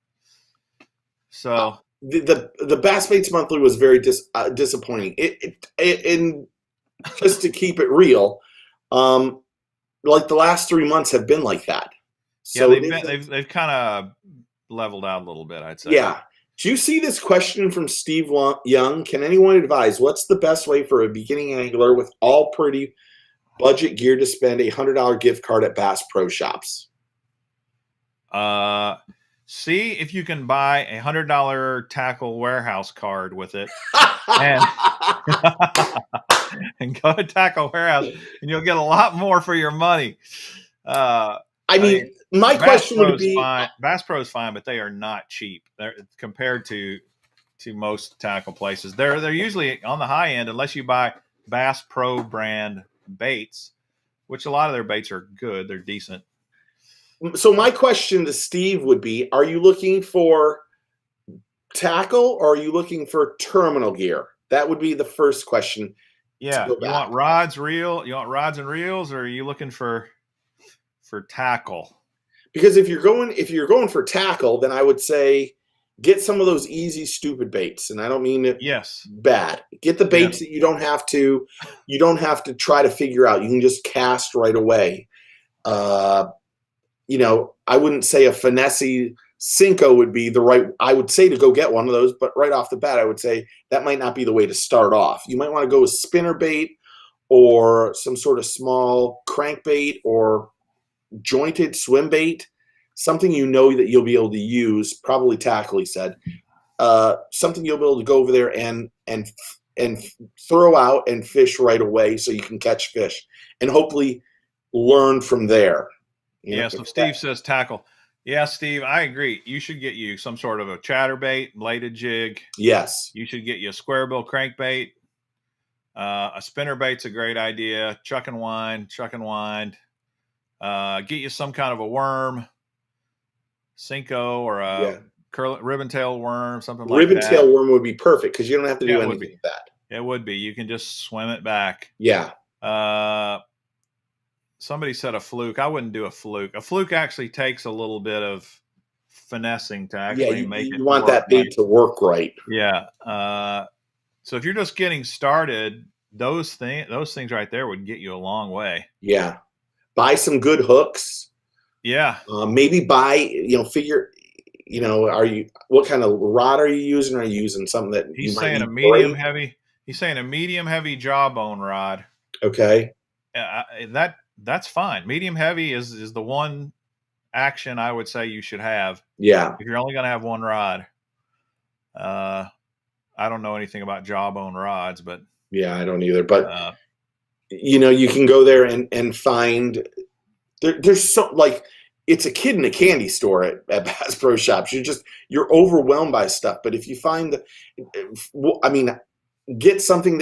So the Bass Baits Monthly was very disappointing. And just to keep it real, like the last 3 months have been like that. So they've kind of leveled out a little bit, I'd say. Yeah. Do you see this question from Steve Young? Can anyone advise what's the best way for a beginning angler with all pretty budget gear to spend a $100 gift card at Bass Pro Shops? See if you can buy a $100 Tackle Warehouse card with it, and go to Tackle Warehouse, and you'll get a lot more for your money. I mean, my question would be: Bass Pro is fine, but they are not cheap. They're compared to most tackle places. They're usually on the high end, unless you buy Bass Pro brand baits, which a lot of their baits are good. They're decent. So my question to Steve would be: are you looking for tackle or are you looking for terminal gear? That would be the first question. Yeah, you want rods, You want rods and reels, or are you looking for tackle? Because if you're going for tackle, then I would say get some of those easy stupid baits, and I don't mean it bad. Get the baits that you don't have to try to figure out. You can just cast right away. You know, I wouldn't say a finesse Cinco would be the right. I would say to go get one of those, but right off the bat, I would say that might not be the way to start off. You might want to go with spinner bait or some sort of small crankbait or jointed swim bait, something you know that you'll be able to use. Probably tackle, he said. Something you'll be able to go over there and throw out and fish right away, so you can catch fish and hopefully learn from there. So Steve says tackle. Yeah, Steve, I agree. You should get you some sort of a chatterbait, bladed jig. Yes. You should get you a square bill crankbait. A spinner bait's a great idea. Chuck and wind. Get you some kind of a worm, Cinco, or a ribbon tail worm, something like that. Ribbon tail worm would be perfect because you don't have to do anything with that. It would be. You can just swim it back. Yeah. Somebody said a fluke. I wouldn't do a fluke. A fluke actually takes a little bit of finessing to actually make it. You want that bait to work right. Yeah. So if you're just getting started, those things right there would get you a long way. Yeah. Buy some good hooks. Yeah. Maybe buy, what kind of rod are you using? Are you using something that he's saying a medium heavy? He's saying a medium heavy jawbone rod. Okay. That's fine. Medium heavy is the one action I would say you should have. Yeah. If you're only going to have one rod. I don't know anything about jawbone rods, but yeah, I don't either. But you can go there and find there's so like it's a kid in a candy store at Bass Pro Shops. You're overwhelmed by stuff. But if you find I mean, get something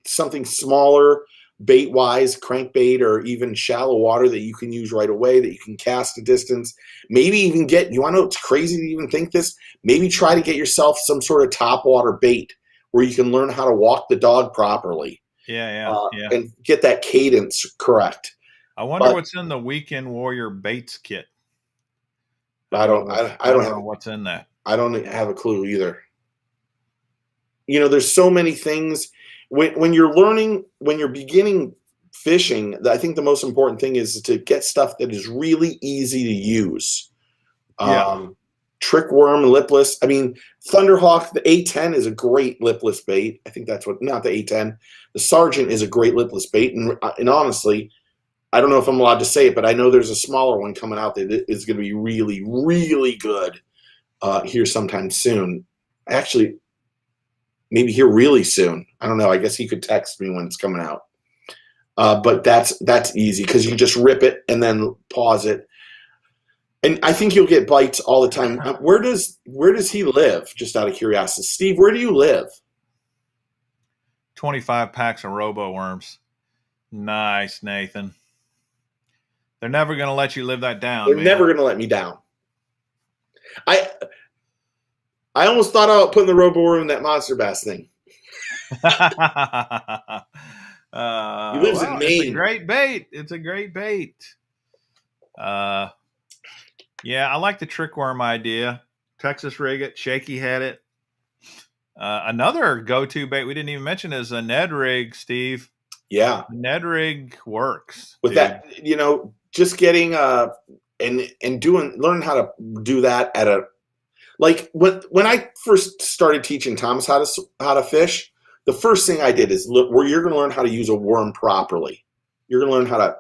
something smaller, bait wise, crankbait, or even shallow water that you can use right away, that you can cast a distance. Maybe even you want to know, it's crazy to even think this, maybe try to get yourself some sort of top water bait where you can learn how to walk the dog properly. Yeah. And get that cadence correct. I wonder what's in the Weekend Warrior baits kit. I don't know what's in that. I don't have a clue either. There's so many things when you're beginning fishing. I think the most important thing is to get stuff that is really easy to use. Trick worm, lipless. I mean, Thunderhawk, the A10 is a great lipless bait. I think that's not the A10. The Sergeant is a great lipless bait. And honestly, I don't know if I'm allowed to say it, but I know there's a smaller one coming out that is going to be really, really good here sometime soon. Actually, maybe here really soon. I don't know. I guess he could text me when it's coming out. But that's easy because you can just rip it and then pause it. And I think you'll get bites all the time. Where does he live? Just out of curiosity, Steve, where do you live? 25 packs of robo worms. Nice, Nathan. They're never going to let you live that down. They're never going to let me down. I almost thought about putting the robo worm in that monster bass thing. He lives in Maine. It's a great bait. It's a great bait. Yeah, I like the trick worm idea. Texas rig it, shaky head it. Another go-to bait we didn't even mention is a Ned rig, Steve. Yeah. Ned rig works. With that, just getting learn how to do that at like when I first started teaching Thomas how to fish, the first thing I did is look where you're going to learn how to use a worm properly. You're going to learn how to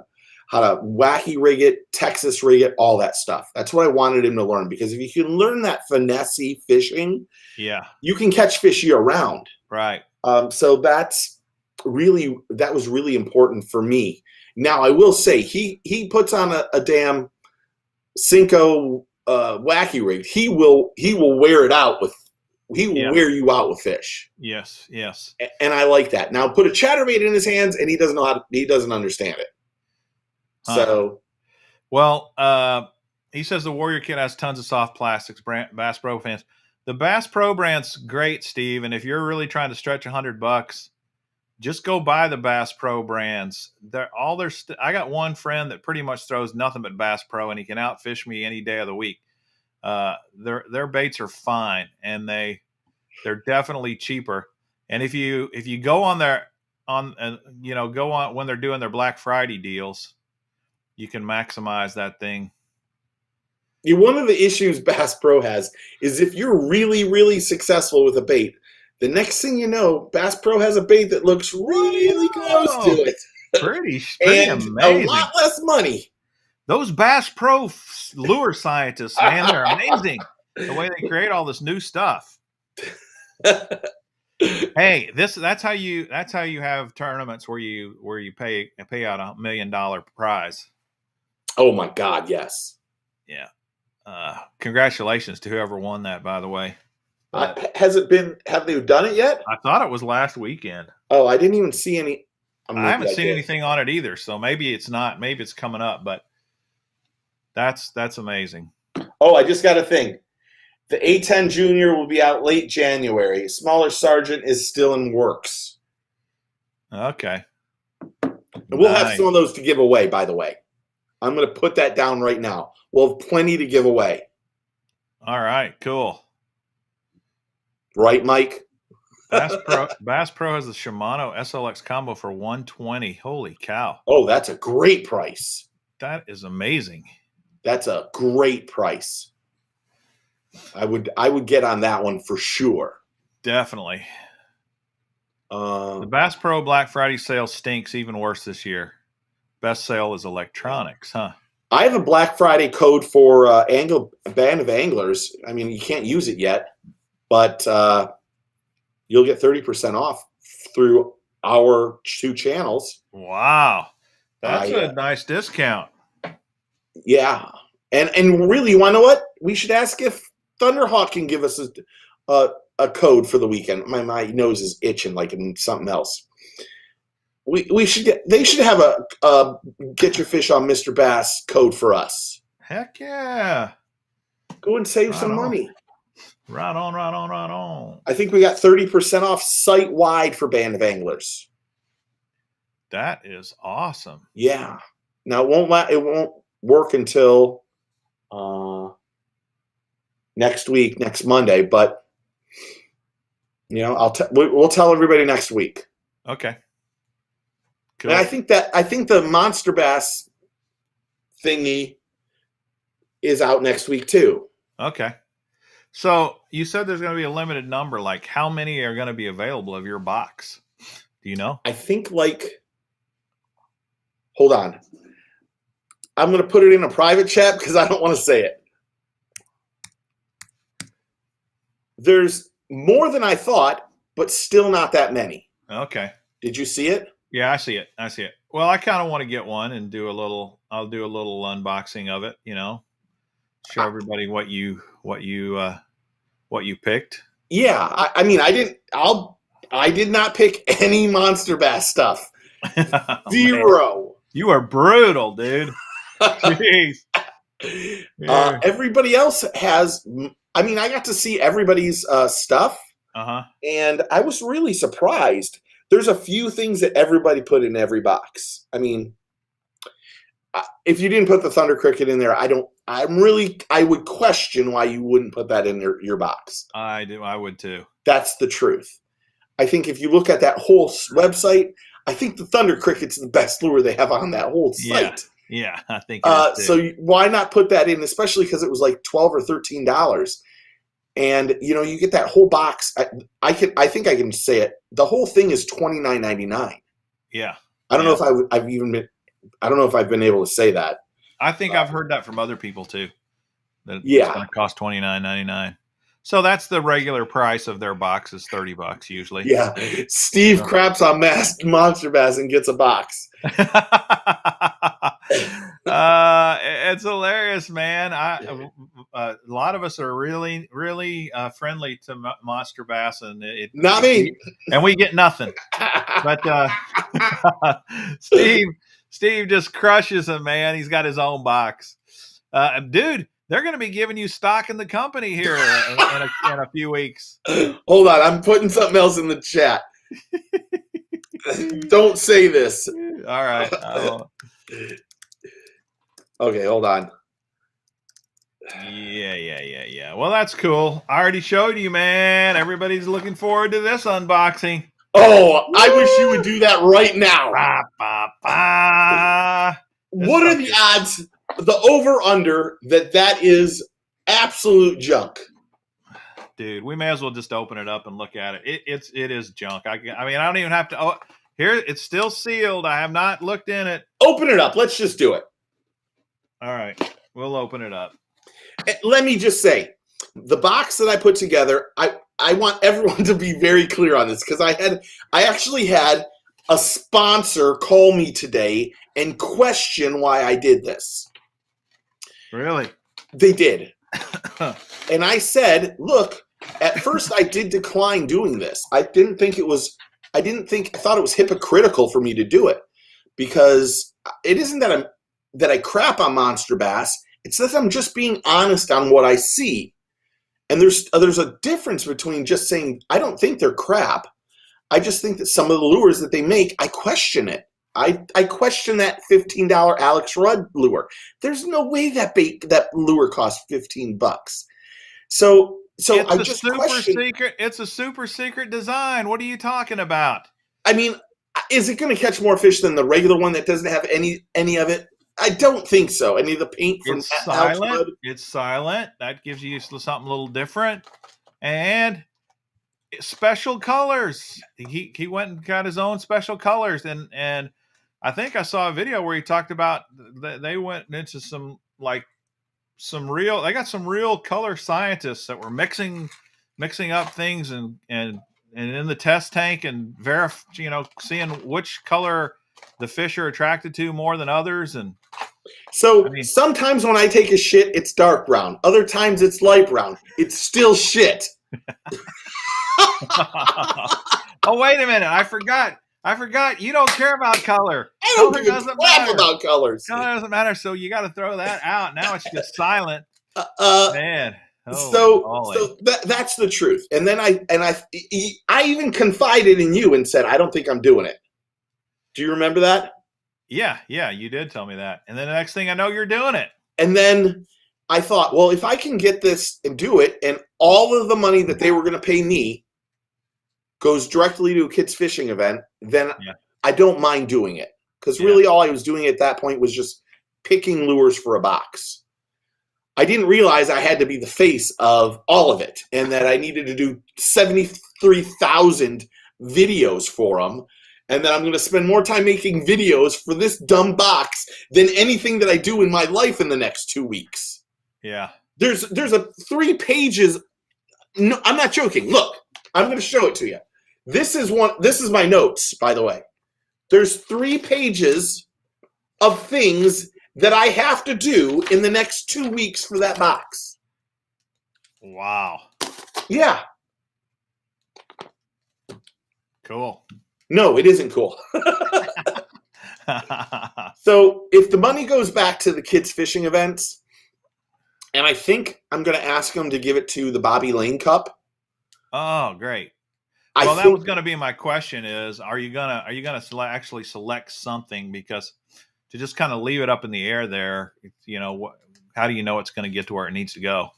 wacky rig it, Texas rig it, all that stuff. That's what I wanted him to learn, because if you can learn that finessey fishing, you can catch fish year round. Right. So that was really important for me. Now I will say he puts on a damn Cinco wacky rig. He will wear it out with. He will wear you out with fish. Yes. And I like that. Now put a chatterbait in his hands, and he doesn't understand it. So, well, he says the Warrior kit has tons of soft plastics. Bass Pro fans, the Bass Pro brand's great, Steve. And if you're really trying to stretch $100, just go buy the Bass Pro brands. I got one friend that pretty much throws nothing but Bass Pro, and he can outfish me any day of the week. Their baits are fine, and they're definitely cheaper. And if you go on go on when they're doing their Black Friday deals, you can maximize that thing. One of the issues Bass Pro has is if you're really, really successful with a bait, the next thing you know, Bass Pro has a bait that looks really close to it. Pretty and amazing. A lot less money. Those Bass Pro lure scientists, man, they're amazing. The way they create all this new stuff. Hey, that's how you have tournaments where you pay out $1 million prize. Oh my God, yes. Yeah. Congratulations to whoever won that, by the way. Have they done it yet? I thought it was last weekend. Oh, I didn't even see any. I haven't seen anything on it either, so maybe it's not. Maybe it's coming up, but that's amazing. Oh, I just got a thing. The A10 Junior will be out late January. Smaller Sergeant is still in works. Okay. And we'll have some of those to give away, by the way. I'm going to put that down right now. We'll have plenty to give away. All right, cool. Right, Mike? Bass Pro has the Shimano SLX combo for $120. Holy cow. Oh, that's a great price. That is amazing. That's a great price. I would get on that one for sure. Definitely. The Bass Pro Black Friday sale stinks even worse this year. Best sale is electronics, huh? I have a Black Friday code for Band of Anglers. I mean, you can't use it yet, but you'll get 30% off through our 2 channels. Wow. That's I a nice discount. Yeah, and really, you want to know what? We should ask if Thunderhawk can give us a code for the weekend. My nose is itching like in something else. We should they should have a get your fish on Mr. Bass code for us. Heck yeah. Go and save Right some on. money. Right on, right on, right on. I think we got 30% off site wide for Band of Anglers. That is awesome. Yeah. Now it won't work until next week, next Monday, but we'll tell everybody next week. Okay. Cool. And I think the Monster Bass thingy is out next week too. Okay. So you said there's going to be a limited number. Like, how many are going to be available of your box? Do you know? I think hold on. I'm going to put it in a private chat because I don't want to say it. There's more than I thought, but still not that many. Okay. Did you see it? Yeah, I see it. Well, I kind of want to get one and I'll do a little unboxing of it, show everybody what you picked. Yeah. I mean, I did not pick any Monster Bass stuff. Zero. Man, you are brutal, dude. Jeez. Yeah. Everybody else has, I mean, I got to see everybody's stuff. And I was really surprised. There's a few things that everybody put in every box. I mean, if you didn't put the Thunder Cricket in there, I would question why you wouldn't put that in your box. I would too. That's the truth. I think if you look at that whole website, I think the Thunder Cricket's the best lure they have on that whole site. Yeah, I think it is too. So why not put that in, especially because it was like $12 or $13. And you get that whole box. I think I can say it. The whole thing is $29.99. Yeah. I don't know if I don't know if I've been able to say that. I think I've heard that from other people too. That it's going to cost $29.99. So that's the regular price of their box is $30 usually. Yeah. Steve craps on Monster Bass and gets a box. It's hilarious, man. A lot of us are really, really friendly to Monster Bass, and not me, and we get nothing. But Steve just crushes him, man. He's got his own box, dude. They're going to be giving you stock in the company here in a few weeks. Hold on, I'm putting something else in the chat. Don't say this. All right. Okay, hold on. Yeah. Well, that's cool. I already showed you, man. Everybody's looking forward to this unboxing. Oh, I wish you would do that right now. What are the odds, the over-under, that is absolute junk? Dude, we may as well just open it up and look at it. It is junk. I mean, I don't even have to. Oh, here, it's still sealed. I have not looked in it. Open it up. Let's just do it. All right, we'll open it up. Let me just say, the box that I put together, I want everyone to be very clear on this because I actually had a sponsor call me today and question why I did this. Really? They did. And I said, look, at first I did decline doing this. I thought it was hypocritical for me to do it because it isn't that I crap on Monster Bass. It's that I'm just being honest on what I see. And there's a difference between just saying, I don't think they're crap. I just think that some of the lures that they make, I question it. I question that $15 Alex Rudd lure. There's no way that lure costs $15. So it's I just secret. It's a super secret design. What are you talking about? I mean, is it going to catch more fish than the regular one that doesn't have any of it? I don't think so. Any of the paint from Alex Rudd? It's silent. That gives you something a little different. And special colors. He went and got his own special colors, and I think I saw a video where he talked about they went into they got some real color scientists that were mixing up things and in the test tank and seeing which color the fish are attracted to more than others. And So sometimes when I take a shit, it's dark brown. Other times it's light brown. It's still shit. Oh, wait a minute. I forgot. You don't care about color. I don't Color give a doesn't crap matter. about colors. Color doesn't matter. So you got to throw that out. Now it's just silent. Man. So that's the truth. And then I even confided in you and said, I don't think I'm doing it. Do you remember that? Yeah, you did tell me that. And then the next thing I know, you're doing it. And then I thought, well, if I can get this and do it, and all of the money that they were going to pay me goes directly to a kids fishing event, then I don't mind doing it. Because really all I was doing at that point was just picking lures for a box. I didn't realize I had to be the face of all of it and that I needed to do 73,000 videos for them. And that I'm going to spend more time making videos for this dumb box than anything that I do in my life in the next 2 weeks. Yeah. There's 3 pages. No, I'm not joking. Look, I'm going to show it to you. This is my notes, by the way. There's 3 pages of things that I have to do in the next 2 weeks for that box. Wow. Yeah. Cool. No, it isn't cool. So if the money goes back to the kids' fishing events, and I think I'm going to ask them to give it to the Bobby Lane Cup. Oh, great. Well, that was going to be my question: is are you gonna actually select something? Because to just kind of leave it up in the air there, how do you know it's going to get to where it needs to go?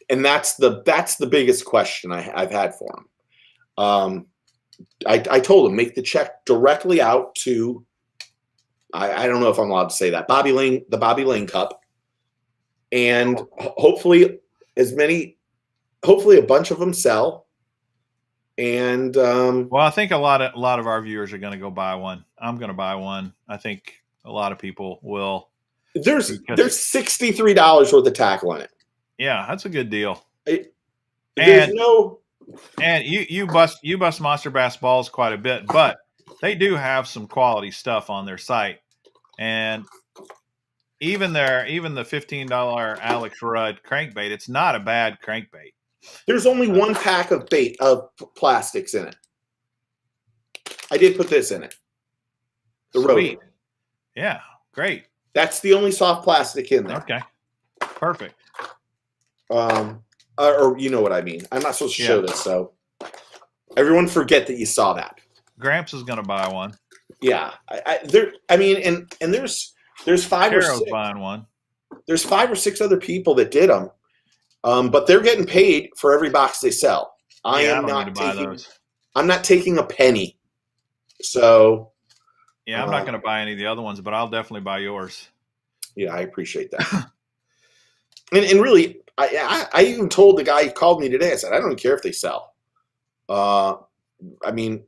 And that's the biggest question I've had for him. I told him make the check directly out to I don't know if I'm allowed to say that the Bobby Lane Cup, and hopefully a bunch of them sell. And well, I think a lot of our viewers are going to go buy one. I'm going to buy one. I think a lot of people will. There's $63 worth of tackle in it. Yeah, that's a good deal. And you bust monster bass balls quite a bit, but they do have some quality stuff on their site. And even the $15 Alex Rudd crankbait, it's not a bad crankbait. There's only 1 pack of plastics in it. I did put this in it. The Sweet. Rotor. Yeah, great. That's the only soft plastic in there. Okay, perfect. Or you know what I mean. I'm not supposed to show this, so everyone forget that you saw that. Gramps is going to buy one. Yeah, there's 5 or 6. Buying one. There's 5 or 6 other people that did them. But they're getting paid for every box they sell. I'm not taking a penny. So yeah, I'm not going to buy any of the other ones, but I'll definitely buy yours. Yeah, I appreciate that. and really, I even told the guy who called me today. I said, I don't care if they sell. I mean,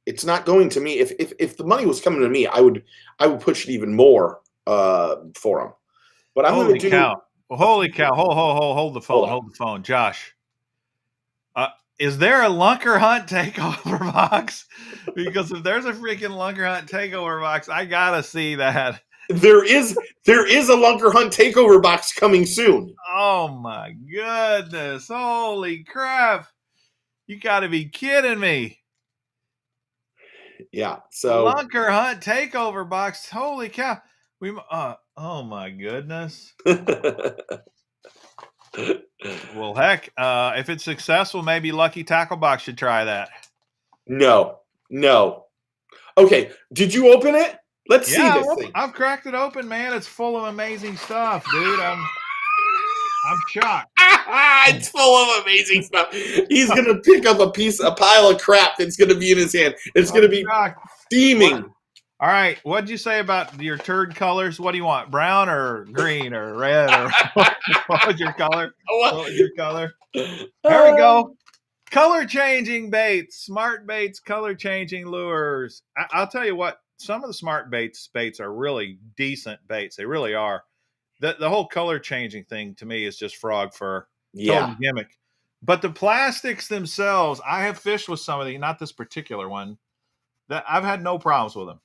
it's not going to me. If the money was coming to me, I would push it even more for them. But I'm going to do. Cow. Well, holy cow! Hold the phone. Hold the phone, Josh. Is there a Lunker Hunt takeover box? Because if there's a freaking Lunker Hunt takeover box, I gotta see that. There is a Lunker Hunt takeover box coming soon. Oh my goodness! Holy crap! You got to be kidding me. Yeah. So Lunker Hunt takeover box. Holy cow! Oh my goodness. Well, heck, if it's successful, maybe Lucky Tackle Box should try that. No. Okay, did you open it? Let's see this thing. I've cracked it open, man. It's full of amazing stuff, dude. I'm shocked. It's full of amazing stuff. He's gonna pick up a pile of crap that's gonna be in his hand. It's gonna be steaming. What? All right, what'd you say about your turd colors? What do you want, brown or green or red? Or what was your color? What was your color? There we go. Color changing baits, smart baits, color changing lures. I'll tell you what, some of the smart baits are really decent baits. They really are. The whole color changing thing to me is just frog fur. Yeah. Total gimmick. But the plastics themselves, I have fished with some of these, not this particular one. That I've had no problems with them.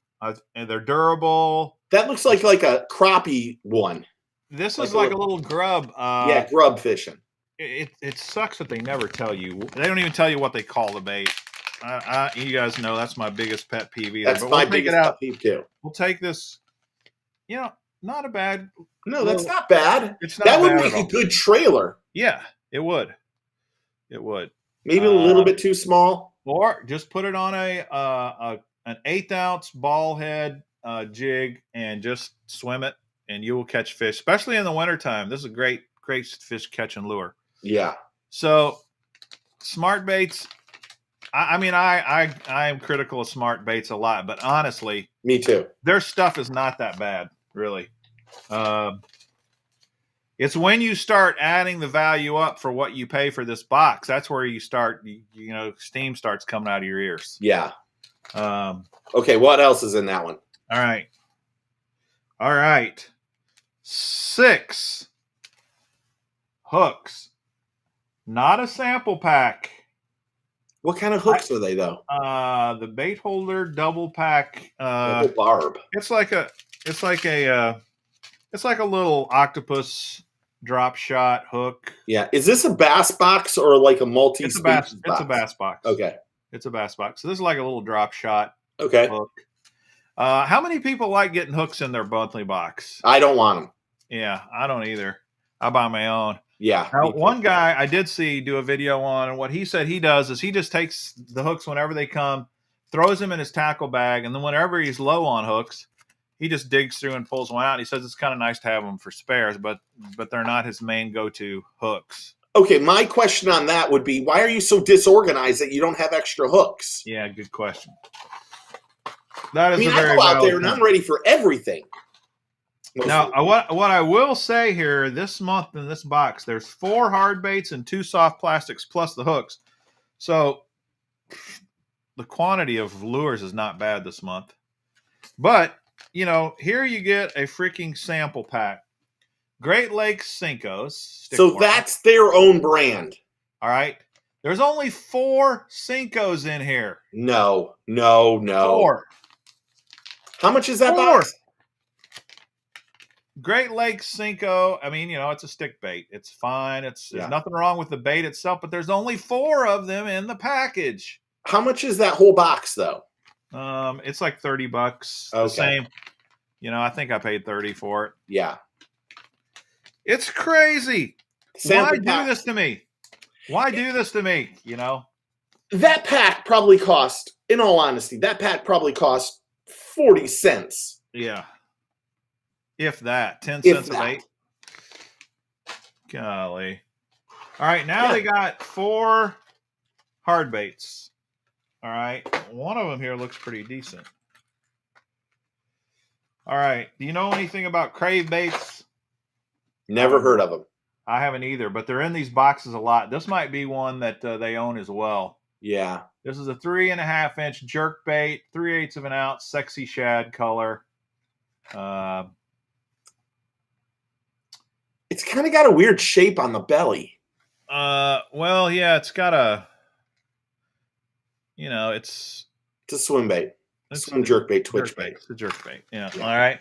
And they're durable. That looks like a crappie one. This is like a little grub. Yeah, grub fishing. It sucks that they never tell you. They don't even tell you what they call the bait. You guys know that's my biggest pet peeve either. That's my biggest pet peeve too. We'll take this. You know, not a bad. No, that's not bad. It's not. That would make a good trailer. Yeah, it would. It would. Maybe a little bit too small. Or just put it on an 1/8 ounce ball head jig and just swim it, and you will catch fish, especially in the wintertime. This is a great fish catching lure. Yeah. So smart baits. I mean, I am critical of smart baits a lot, but honestly, me too. Their stuff is not that bad, really. It's when you start adding the value up for what you pay for this box, that's where you start, steam starts coming out of your ears. Yeah. Okay, what else is in that one? All right. 6 hooks. Not a sample pack. What kind of hooks are they, though? The bait holder double pack. Double barb. It's like a little octopus drop shot hook. Yeah. Is this a bass box or like a multi-species box? It's a bass box. Okay. It's a bass box. So this is like a little drop shot hook. How many people like getting hooks in their monthly box? I don't want them. Yeah, I don't either. I buy my own. Yeah. Now, one guy I did see do a video on, and what he said he does is he just takes the hooks whenever they come, throws them in his tackle bag, and then whenever he's low on hooks, he just digs through and pulls one out. And he says it's kind of nice to have them for spares, but they're not his main go-to hooks. Okay, my question on that would be, why are you so disorganized that you don't have extra hooks? Yeah, good question. That is I go out there and I'm ready for everything. Now, what I will say here, this month in this box, there's 4 hard baits and 2 soft plastics plus the hooks. So the quantity of lures is not bad this month. But, here you get a freaking sample pack. Great Lakes Cincos. So that's their own brand. All right. There's only 4 Cincos in here. No. 4. How much is that box? Great Lakes Cinco. I mean, it's a stick bait. It's fine. There's nothing wrong with the bait itself, but there's only 4 of them in the package. How much is that whole box, though? It's like $30. Okay. The same. I think I paid $30 for it. Yeah. It's crazy. Why do this to me? Why do this to me? That pack probably cost, in all honesty, 40 cents. Yeah. If that. 10 cents a bait. Golly. All right. Now they got 4 hard baits. All right. One of them here looks pretty decent. All right. Do you know anything about crave baits? Never heard of them. I haven't either, but they're in these boxes a lot. This might be one that they own as well. Yeah. This is a 3.5-inch jerk bait, 3/8 of an ounce, sexy shad color. It's kind of got a weird shape on the belly. Well, yeah, it's got a, it's a swim bait. It's swim jerk bait, twitch bait. It's a jerk bait. Yeah. All right.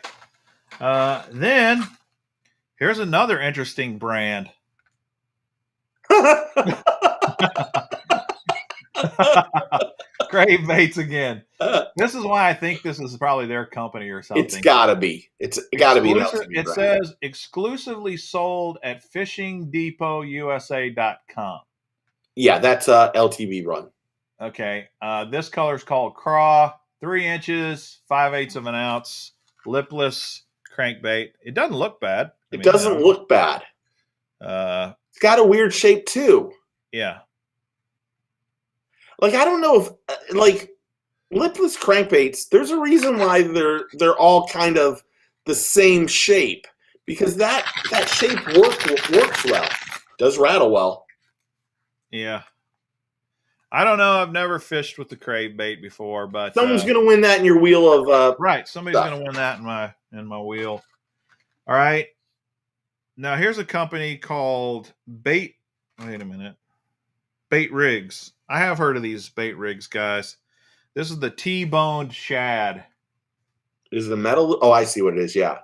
Then here's another interesting brand. Crave baits again. This is why I think this is probably their company or something. It's gotta be. It's gotta be. It says exclusively sold at fishingdepotusa.com. Yeah, that's a LTV run. Okay. This color is called Craw, 3 inches, 5/8 of an ounce, lipless crankbait. It doesn't look bad. It doesn't look bad. It's got a weird shape too. Yeah. I don't know if lipless crankbaits, there's a reason why they're all kind of the same shape, because that shape works well. Does rattle well. Yeah. I don't know. I've never fished with the crave bait before, but someone's gonna win that in your wheel of right. Somebody's gonna win that in my wheel. All right. Now here's a company called Bait. Wait a minute. bait rigs. I have heard of these bait rigs, guys. This is the T-boned shad. Is the metal? Oh, I see what it is. Yeah.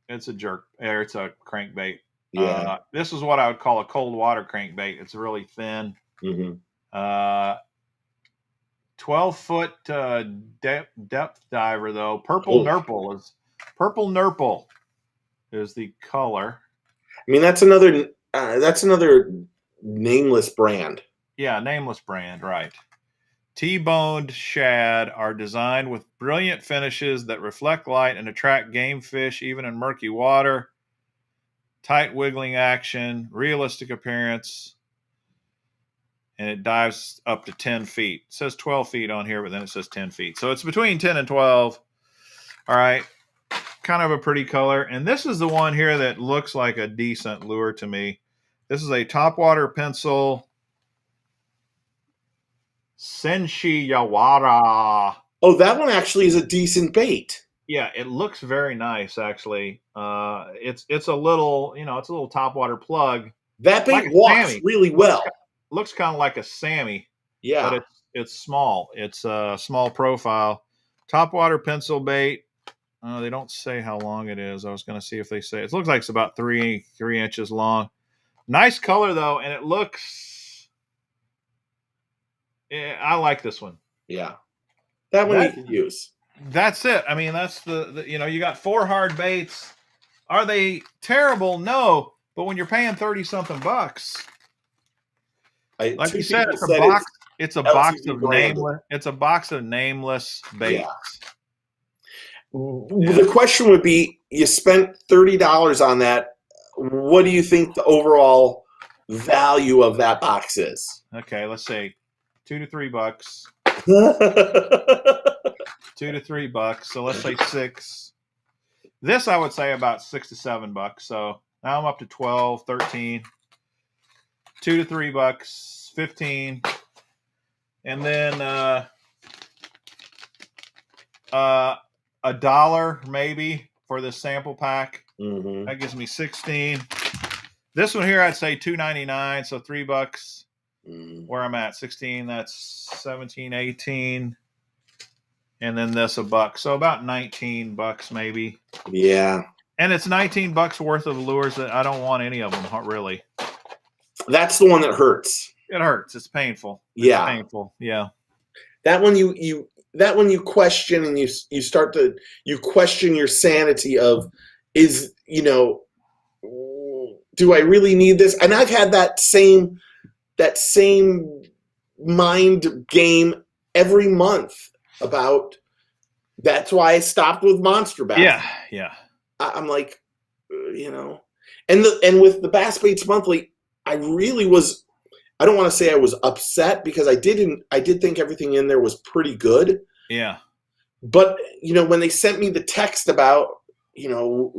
It's a jerk, or it's a crankbait. Yeah. This is what I would call a cold water crankbait. It's really thin. Mm-hmm. 12-foot depth diver though. Purple Nurple is the color. I mean, that's another nameless brand. Yeah, nameless brand, right. T-boned shad are designed with brilliant finishes that reflect light and attract game fish even in murky water. Tight wiggling action, realistic appearance, and it dives up to 10 feet. It says 12 feet on here, but then it says 10 feet. So it's between 10 and 12. All right. Kind of a pretty color. And this is the one here that looks like a decent lure to me. This is a topwater pencil Senshi Yawara. Oh, that one actually is a decent bait. Yeah, it looks very nice actually. It's a little, it's a little topwater plug. That bait like walks really well. Looks kind of like a Sammy. Yeah. But it's small. It's a small profile. Topwater pencil bait. They don't say how long it is. I was going to see if they say. It looks like it's about 3 inches long. Nice color though, and it looks. I like this one. Yeah, that one you can use. That's it. I mean, that's the you got 4 hard baits. Are they terrible? No, but when you're paying $30-something, like you said, it's a box. It's a box of nameless. It's a box of nameless baits. Yeah. The question would be: you spent $30 on that. What do you think the overall value of that box is? Okay, let's say $2 to $3. $2 to $3. So let's say 6. This I would say about $6 to $7. So now I'm up to 12, 13. $2 to $3, 15. And then $1 maybe for this sample pack. Mm-hmm. That gives me 16. This one here I'd say $2.99, so $3. Where I'm at 16, that's 17, 18, and then this $1, so about $19 maybe. Yeah, and it's $19 worth of lures that I don't want any of them really. That's the one that hurts. It hurts. It's painful. It's painful. Yeah. That one you question, and you question your sanity of do I really need this? And I've had that same mind game every month about. That's why I stopped with Monster Bass. Yeah. I'm like, and with the Bass Baits Monthly, I really was. I don't want to say I was upset because I did think everything in there was pretty good. Yeah. But when they sent me the text about you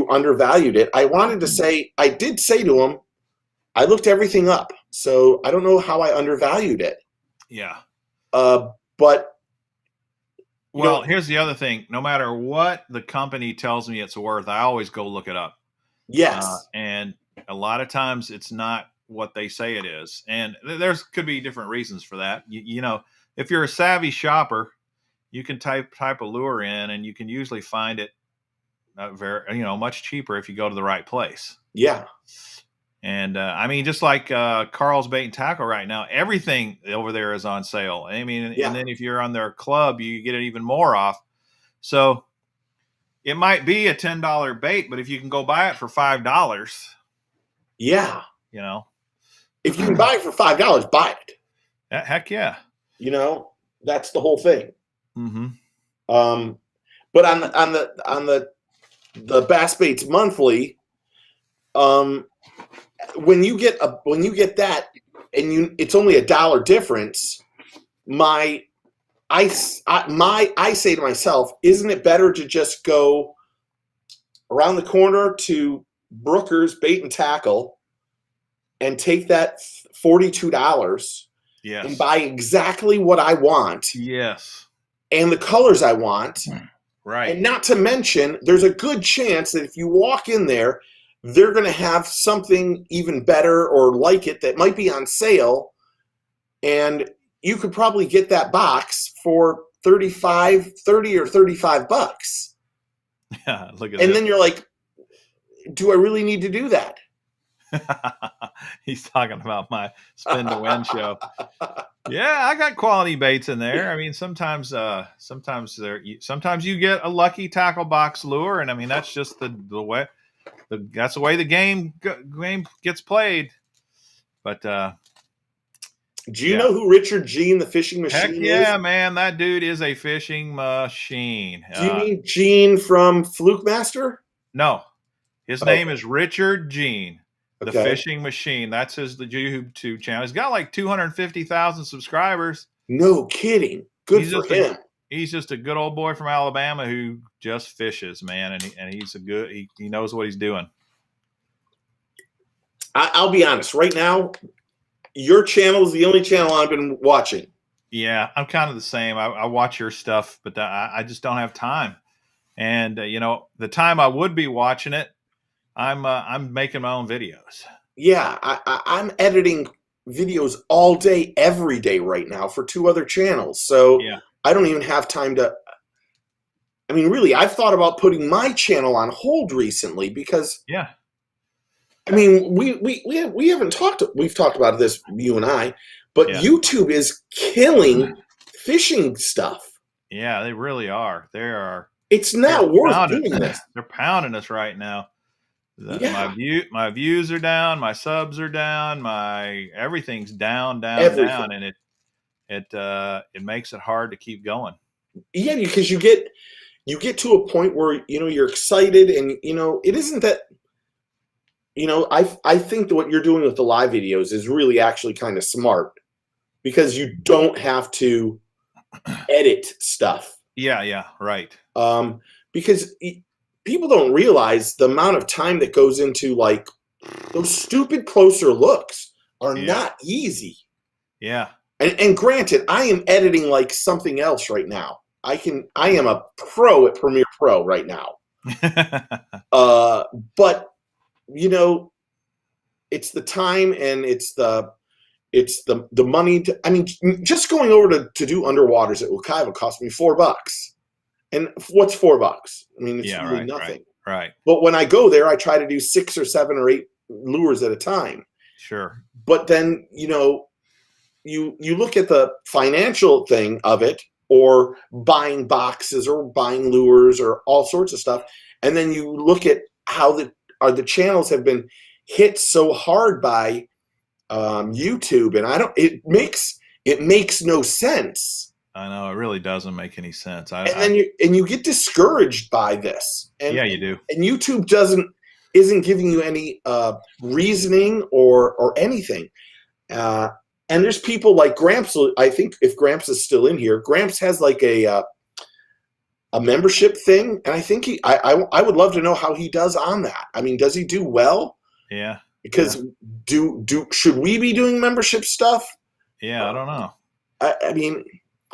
undervalued it, I wanted to say, I did say to them, I looked everything up, so I don't know how I undervalued it. Yeah. But here's the other thing. No matter what the company tells me it's worth, I always go look it up. Yes. And a lot of times it's not what they say it is. And there's could be different reasons for that. If you're a savvy shopper, you can type a lure in and you can usually find it much cheaper if you go to the right place. Yeah. And I mean, just like Carl's Bait and Tackle right now, everything over there is on sale. I mean, and then if you're on their club, you get it even more off. So it might be a $10 bait, but if you can go buy it for $5, yeah, if you can buy it for $5, buy it. Heck yeah, that's the whole thing. Mm-hmm. But on the Bass Baits Monthly, when you get that and it's only $1 difference, I say to myself, isn't it better to just go around the corner to Brooker's Bait and Tackle and take that $42 and buy exactly what I want? Yes. And the colors I want. Right. And not to mention, there's a good chance that if you walk in there, they're going to have something even better or like it that might be on sale, and you could probably get that box for 30 or 35 bucks. Yeah, look at And this. then you're like, do I really need to do that? He's talking about my spin to win show. Yeah, I got quality baits in there. I mean, sometimes you get a lucky tackle box lure, and I mean that's just the way that's the way the game gets played. But Do you yeah, know who Richard Gene, the fishing heck machine, is? yeah, man, that dude is a fishing machine. Do you mean Gene from Fluke Master? No, his name Okay. is Richard Gene, the Okay. fishing machine. That's his the YouTube channel. He's got like 250,000 subscribers. No kidding. Good He's for just a him. he's just a good old boy from Alabama who just fishes, man, and he's a good he knows what he's doing. I'll be honest. Right now, your channel is the only channel I've been watching. Yeah, I'm kind of the same. I watch your stuff, but I just don't have time. And you know, the time I would be watching it, I'm making my own videos. Yeah, I'm editing videos all day, every day right now for 2 other channels. So Yeah, I don't even have time to. I mean, really, I've thought about putting my channel on hold recently because yeah, I mean, we haven't talked. We've talked about this, you and I, but yeah, YouTube is killing fishing stuff. yeah. They really are. It's They're not worth pounding. doing this. They're pounding us right now. Yeah, My views are down, my subs are down, my everything's down, everything. and it makes it hard to keep going. Yeah, because you get to a point where you're excited, and it isn't that. I think that what you're doing with the live videos is really actually kind of smart because you don't have to edit stuff. Yeah, right. Because people don't realize the amount of time that goes into like those stupid closer looks are Yeah, not easy. yeah. And granted, I am editing like something else right now. I am a pro at Premiere Pro right now. But it's the time and it's the money. I mean, just going over to do underwaters at Wekiva cost me $4. And what's $4? I mean, it's Yeah, really right, nothing. right. But when I go there, I try to do 6 or 7 or 8 lures at a time. Sure. But then, you look at the financial thing of it, or buying boxes or buying lures or all sorts of stuff, and then you look at how the channels have been hit so hard by YouTube, and it makes no sense. I know it really doesn't make any sense. And then you get discouraged by this, and Yeah, you do. and YouTube isn't giving you any reasoning or anything. And there's people like Gramps. I think if Gramps is still in here, Gramps has like a membership thing, and I think I would love to know how he does on that. I mean, does he do well? Yeah. Because should we be doing membership stuff? Yeah, I don't know. I mean,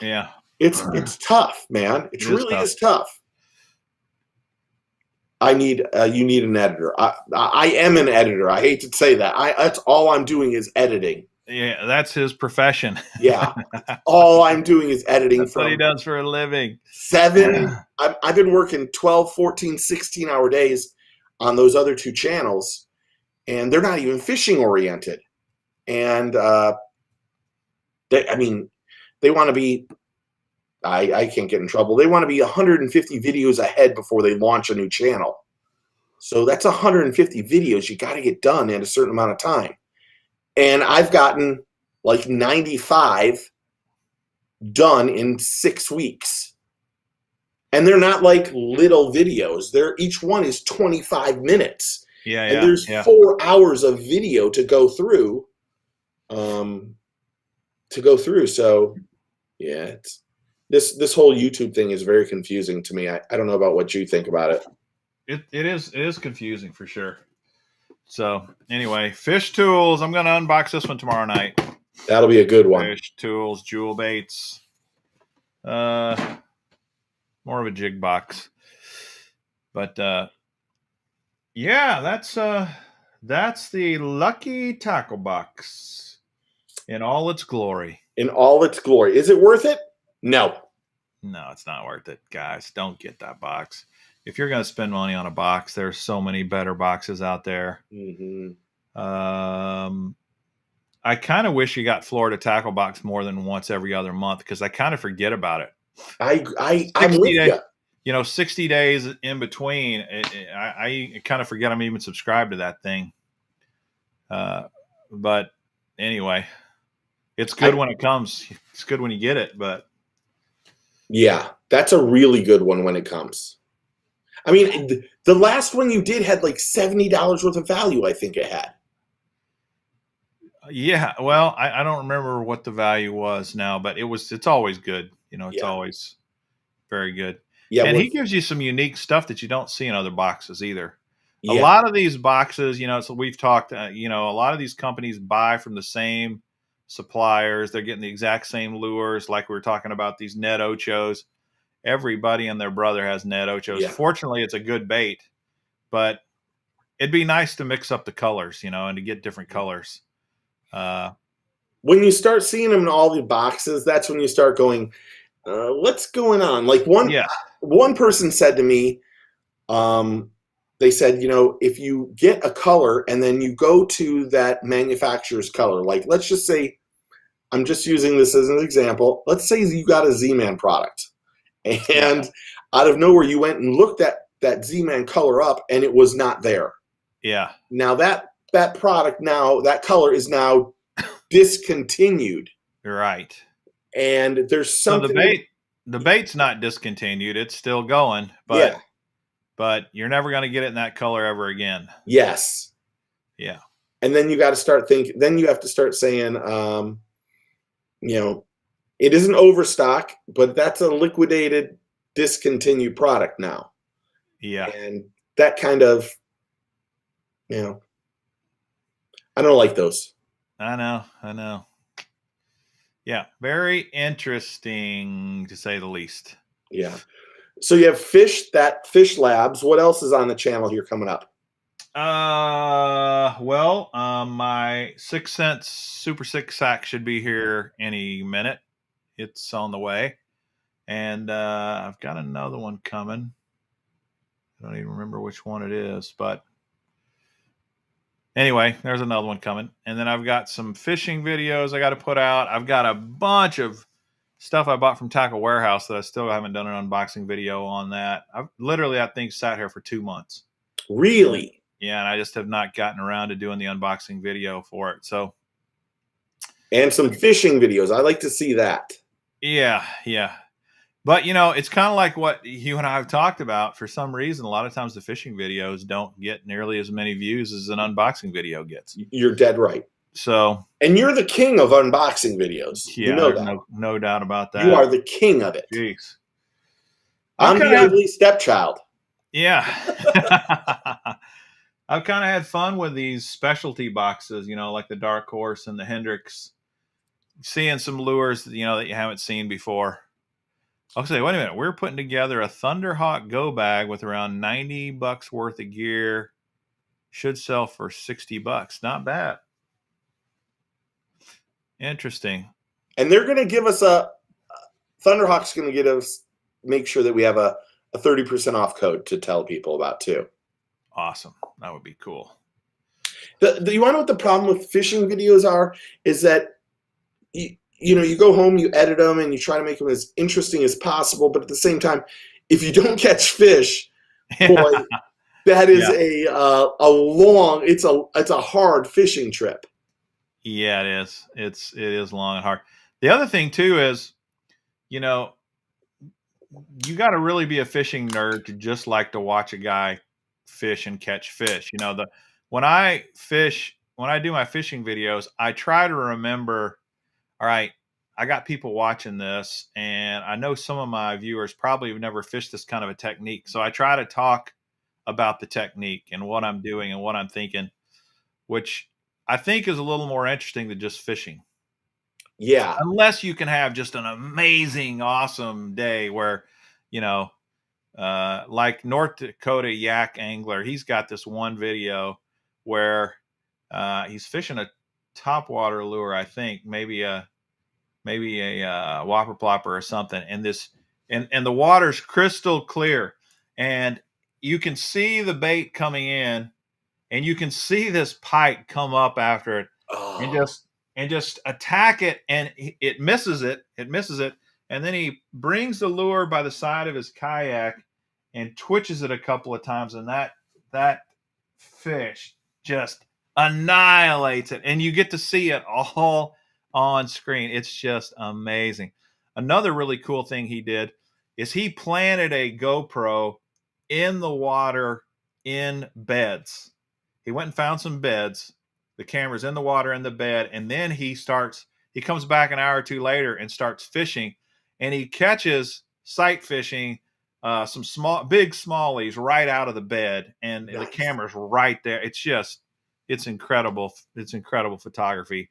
Yeah. it's tough, man. It really tough. is tough. You need an editor. I am an editor. I hate to say that. That's all I'm doing is editing. Yeah, that's his profession. Yeah, all I'm doing is editing. That's what he does for a living. 7. I've been working 12, 14, 16-hour days on those other 2 channels, and they're not even fishing oriented. And they want to be. I can't get in trouble. They want to be 150 videos ahead before they launch a new channel. So that's 150 videos you got to get done in a certain amount of time. And I've gotten like 95 done in 6 weeks. And they're not like little videos. Each one is 25 minutes. Yeah, and there's 4 hours of video to go through. So yeah, it's this whole YouTube thing is very confusing to me. I don't know about what you think about it. It is confusing for sure. So anyway, fish tools. I'm going to unbox this one tomorrow night. That'll be a good one. Fish tools, jewel baits. More of a jig box, but Yeah, that's the Lucky Tackle Box in all its glory. in all its glory. Is it worth it? No. No, it's not worth it, guys. Don't get that box. If you're going to spend money on a box, there's so many better boxes out there. Mm-hmm. I kind of wish you got Florida Tackle Box more than once every other month because I kind of forget about it. I'm 60 with days, you. 60 days in between, I kind of forget I'm even subscribed to that thing. But anyway, it's good when it comes. It's good when you get it, but Yeah, that's a really good one when it comes. I mean, the last one you did had like $70 worth of value, I think it had. yeah, well, I don't remember what the value was now, but it's always good. It's Yeah. always very good. Yeah, And when he gives you some unique stuff that you don't see in other boxes either. A yeah, lot of these boxes, so we've talked, a lot of these companies buy from the same suppliers. They're getting the exact same lures, like we were talking about these net ochos. Everybody and their brother has net ochos. yeah. Fortunately, it's a good bait, but it'd be nice to mix up the colors, and to get different colors. When you start seeing them in all the boxes, that's when you start going, what's going on? Like Yeah, one person said to me, they said, if you get a color and then you go to that manufacturer's color, like let's just say, I'm just using this as an example. Let's say you got a Z-Man product yeah, and out of nowhere you went and looked at that Z-Man color up and it was not there. yeah. Now that product now, that color is now discontinued. You're right. And there's So the something, bait, the bait's not discontinued; it's still going, yeah, but you're never going to get it in that color ever again. yes. Yeah, And then you got to start thinking, then you have to start saying, you know, it isn't overstock, but that's a liquidated, discontinued product now. yeah. And that kind of, I don't like those. I know, I know. Yeah, very interesting to say the least. Yeah. So you have Fish Labs. What else is on the channel here coming up? My 6 cents Super Six Sack should be here any minute. It's on the way, and I've got another one coming. I don't even remember which one it is, but anyway, there's another one coming. And then I've got some fishing videos I got to put out. I've got a bunch of stuff I bought from Tackle Warehouse that I still haven't done an unboxing video on that. I've literally, I think, sat here for 2 months. Really? Yeah, and I just have not gotten around to doing the unboxing video for it. So, And some fishing videos. I like to see that. yeah, yeah. But, it's kind of like what you and I have talked about. For some reason, a lot of times the fishing videos don't get nearly as many views as an unboxing video gets. You're dead right. So, And you're the king of unboxing videos. You yeah, know there's that. no doubt about You that. are the king of it. Jeez. I'm the ugly stepchild. Yeah. I've kind of had fun with these specialty boxes, like the Dark Horse and the Hendrix, seeing some lures, that you haven't seen before. I'll say, wait a minute, we're putting together a Thunderhawk Go bag with around $90 worth of gear. Should sell for $60. Not bad. Interesting. And they're going to give us Thunderhawk's going to get us, make sure that we have a 30% off code to tell people about too. Awesome. That would be cool. You want to know what the problem with fishing videos are? Is that you go home, you edit them, and you try to make them as interesting as possible. But at the same time, if you don't catch fish, boy, that is a long. It's a hard fishing trip. Yeah, it is. It is long and hard. The other thing too is, you got to really be a fishing nerd to just like to watch a guy fish and catch fish. When I do my fishing videos, I try to remember, all right, I got people watching this, and I know some of my viewers probably have never fished this kind of a technique. So I try to talk about the technique and what I'm doing and what I'm thinking, which I think is a little more interesting than just fishing. Yeah. Unless you can have just an amazing, awesome day where, like North Dakota yak angler. He's got this one video where he's fishing a topwater lure, I think, maybe a whopper plopper or something, and the water's crystal clear, and you can see the bait coming in, and you can see this pike come up after it, and Oh, just attack it, and it misses it. And then he brings the lure by the side of his kayak and twitches it a couple of times, and that fish just annihilates it, and you get to see it all on screen. It's just amazing. Another really cool thing he did is he planted a GoPro in the water in beds. He went and found some beds. The camera's in the water in the bed, and then he comes back an hour or two later and starts fishing, and he catches sight fishing some big smallies right out of the bed, and nice. the camera's right there. It's incredible. It's incredible photography.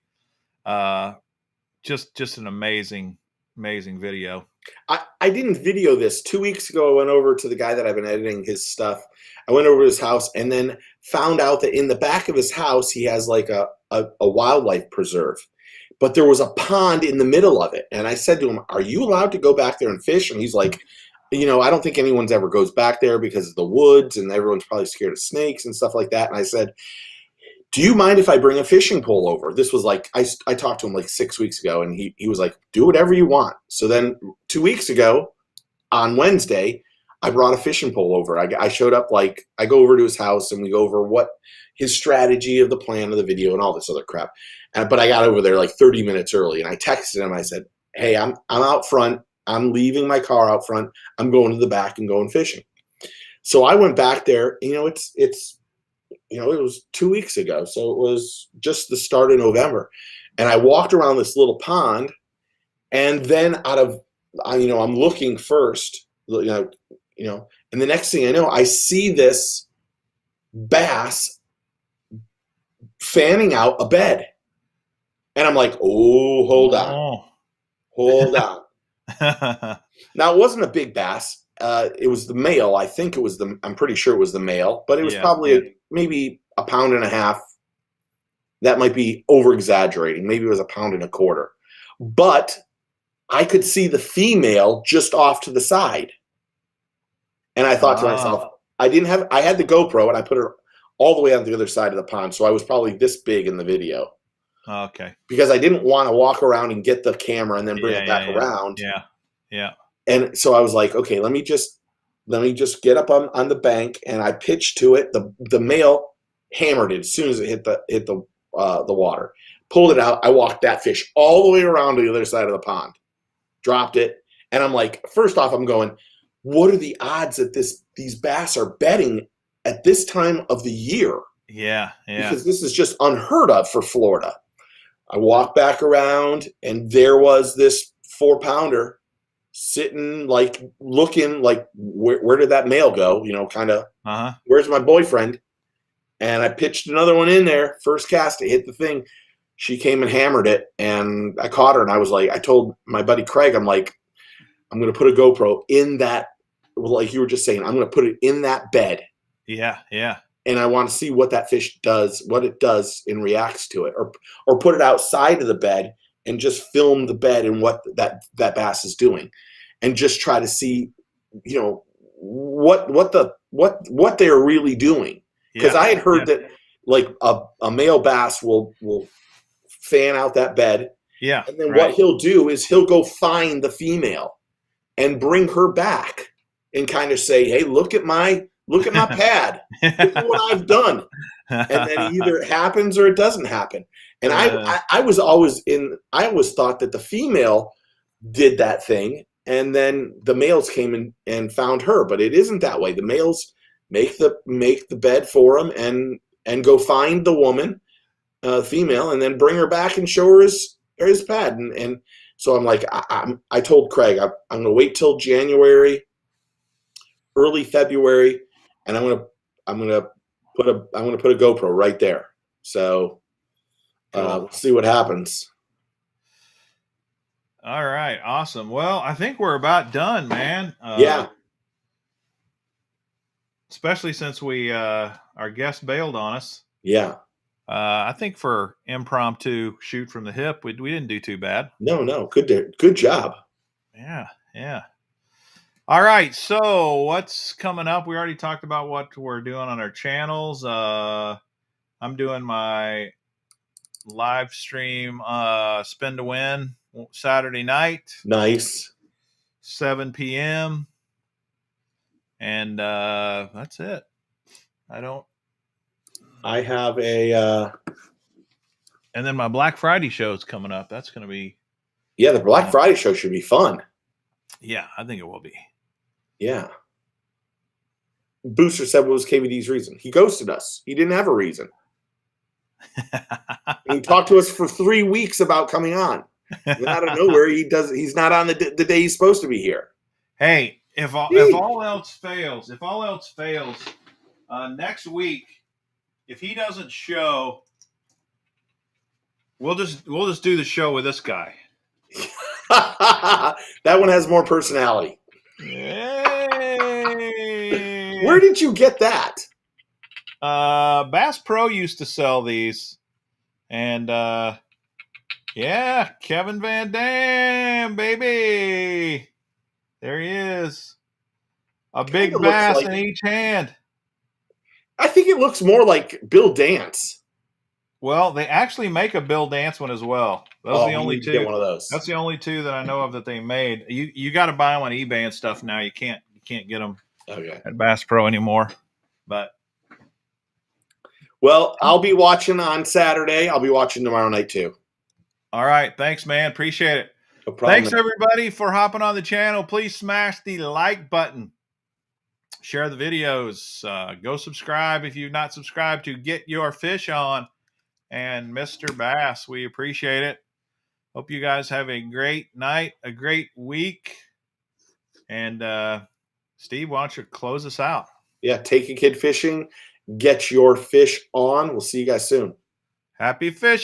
Just an amazing video. I didn't video this. 2 weeks ago, I went over to the guy that I've been editing his stuff. I went over to his house and then found out that in the back of his house, he has like a wildlife preserve. But there was a pond in the middle of it. And I said to him, "Are you allowed to go back there and fish?" And he's like, "I don't think anyone's ever goes back there because of the woods and everyone's probably scared of snakes and stuff like that." And I said, "Do you mind if I bring a fishing pole over?" This was like, I talked to him like 6 weeks ago, and he was like, "Do whatever you want." So then 2 weeks ago on Wednesday, I brought a fishing pole over. I showed up, like, I go over to his house and we go over what his strategy of the plan of the video and all this other crap. But I got over there like 30 minutes early, and I texted him. I said, "Hey, I'm out front. I'm leaving my car out front. I'm going to the back and going fishing." So I went back there. It was 2 weeks ago, so it was just the start of November, and I walked around this little pond, and then I'm looking first, and the next thing I know, I see this bass fanning out a bed, and I'm like, "Oh, hold on." Now, it wasn't a big bass. It was the male. I'm pretty sure it was the male, but it was probably maybe a pound and a half. That might be over exaggerating. Maybe it was a pound and a quarter. But I could see the female just off to the side. And I thought to myself, I had the GoPro and I put her all the way on the other side of the pond. So I was probably this big in the video. Okay. Because I didn't want to walk around and get the camera and then bring it back around. Yeah. And so I was like, okay, let me just get up on the bank, and I pitched to it. The male hammered it as soon as it hit the water. Pulled it out. I walked that fish all the way around to the other side of the pond, dropped it, and I'm like, first off, I'm going, what are the odds that these bass are bedding at this time of the year? Yeah. Because this is just unheard of for Florida. I walked back around, and there was this 4-pounder sitting, like, looking like, where did that male go? Kind of, where's my boyfriend? And I pitched another one in there. First cast, it hit the thing. She came and hammered it, and I caught her. And I was like, I told my buddy Craig, I'm like, I'm going to put a GoPro in that, like you were just saying, I'm going to put it in that bed. Yeah. And I want to see what that fish does, what it does and reacts to it, or put it outside of the bed and just film the bed and what that bass is doing, and just try to see, what they're really doing. Because I had heard that, like, a male bass will fan out that bed. Yeah. And then what he'll do is he'll go find the female and bring her back and kind of say, "Hey, look at my pad. Look at what I've done." And then either it happens or it doesn't happen. And I always thought that the female did that thing, and then the males came in and found her. But it isn't that way. The males make the bed for them and go find the woman, female, and then bring her back and show her his pad. And so I'm like, I told Craig, I'm going to wait till January, early February, and I'm going to put a GoPro right there. So we'll see what happens. All right, awesome. Well, I think we're about done, man. Yeah. especially since we our guest bailed on us. Yeah. I think for impromptu shoot from the hip, we didn't do too bad. No. Good job. Yeah, yeah. All right, so what's coming up? We already talked about what we're doing on our channels. I'm doing my live stream spin to win Saturday night, Nice. 7 p.m. And that's it. I have a and then my Black Friday show is coming up. That's going to be the Black Friday show should be fun. Yeah, I think it will be. Yeah. Booster said what was KVD's reason. He ghosted us. He didn't have a reason. He talked to us for 3 weeks about coming on. And out of nowhere, he's not on the day he's supposed to be here. Hey, if all else fails, next week, if he doesn't show, we'll just do the show with this guy. That one has more personality. Hey. Where did you get that? Bass Pro used to sell these, and yeah, Kevin Van Dam, baby, there he is, a big bass in each hand. I think it looks more like Bill Dance. Well, they actually make a Bill Dance one as well. Those are the only two. Get one of those. That's the only two that I know of that they made. You got to buy them on eBay and stuff now. You can't get them at Bass Pro anymore. But well, I'll be watching on Saturday. I'll be watching tomorrow night too. All right, thanks, man. Appreciate it. No problem. Thanks everybody for hopping on the channel. Please smash the like button. Share the videos. Go subscribe if you've not subscribed to Get Your Fish On. And Mr. Bass, we appreciate it. Hope you guys have a great night, a great week. And Steve, why don't you close us out? Yeah, take a kid fishing. Get your fish on. We'll see you guys soon. Happy fishing.